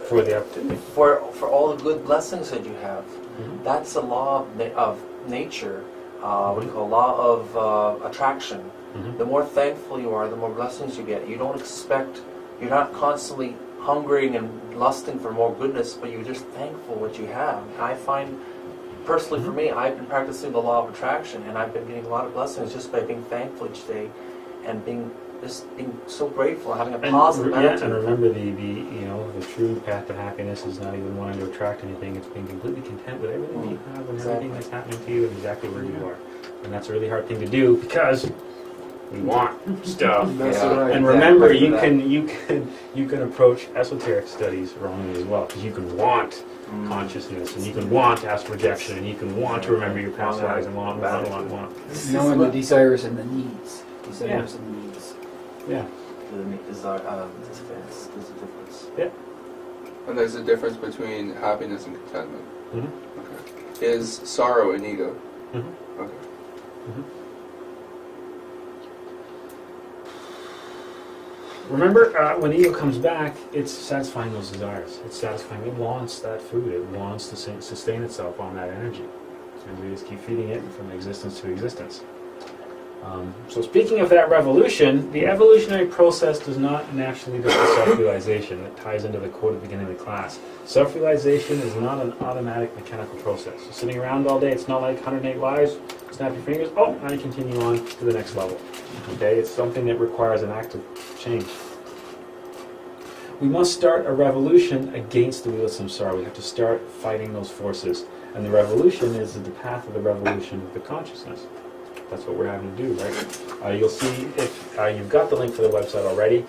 For the opportunity. for all the good blessings that you have. Mhm. That's a law of nature. What do you call law of attraction. Mhm. The more thankful you are, the more blessings you get. You don't expect, you're not constantly hungering and lusting for more goodness, but you're just thankful what you have. I find, personally for me, I've been practicing the law of attraction, and I've been getting a lot of blessings just by being thankful each day and being so grateful, having a positive and attitude. remember the true path to happiness is not even wanting to attract anything. It's being completely content with everything you have and everything that's happening to you and exactly where you are. And that's a really hard thing to do because we want stuff. That's Yeah. right. And remember, you can approach esoteric studies wrongly as well, because you can want consciousness, and you can want astral projection, and you can want to remember your past lives, and want. This is Knowing the what- desires and the needs. Desires and needs. Yeah. There's a difference. And there's a difference between happiness and contentment. Mhm. Okay. Is sorrow an ego? Mhm. Okay. Remember, when the ego comes back, it's satisfying those desires. It's satisfying. It wants that food. It wants to sustain itself on that energy. And we just keep feeding it from existence to existence. So speaking of that revolution, the evolutionary process does not naturally lead us to self-realization. That ties into the quote at the beginning of the class. Self-realization is not an automatic mechanical process. So sitting around all day, it's not like 108 lives, snap your fingers, oh, now you continue on to the next level. Okay, it's something that requires an active change. We must start a revolution against the wheel of samsara. We have to start fighting those forces. And the revolution is the path of the revolution of the consciousness. That's what we're having to do, right? You'll see if you've got the link for the website already.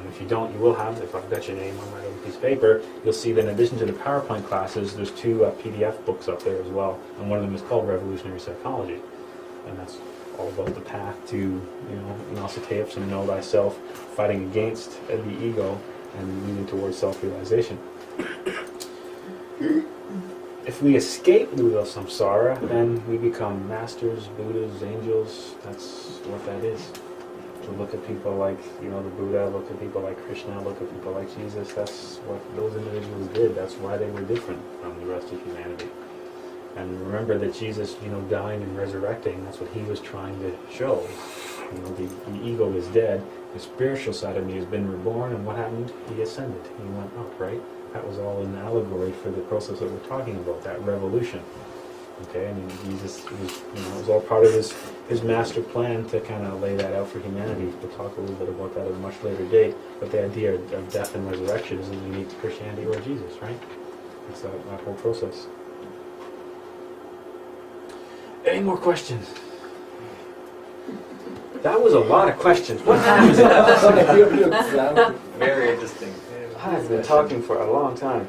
If you don't, you will have. If I've got your name on my little piece of paper, you'll see that in addition to the PowerPoint classes, there's 2 PDF books up there as well. And one of them is called Revolutionary Psychology. And that's all about the path to, Gnosis, know thyself, fighting against the ego, and leading towards self-realization. If we escape the wheel of samsara, then we become masters, Buddhas, angels. That's what that is. To look at people like, the Buddha, look at people like Krishna, look at people like Jesus. That's what those individuals did. That's why they were different from the rest of humanity. And remember that Jesus, dying and resurrecting, that's what he was trying to show. The ego is dead. The spiritual side of me has been reborn, and what happened? He ascended. He went up, right? That was all an allegory for the process that we're talking about, that revolution. Okay, I mean, Jesus was, it was all part of his master plan to kind of lay that out for humanity. We'll talk a little bit about that at a much later date. But the idea of death and resurrection isn't unique to Christianity or Jesus, right? It's that whole process. Any more questions? That was a lot of questions. What time is it? Very interesting. I've been talking for a long time.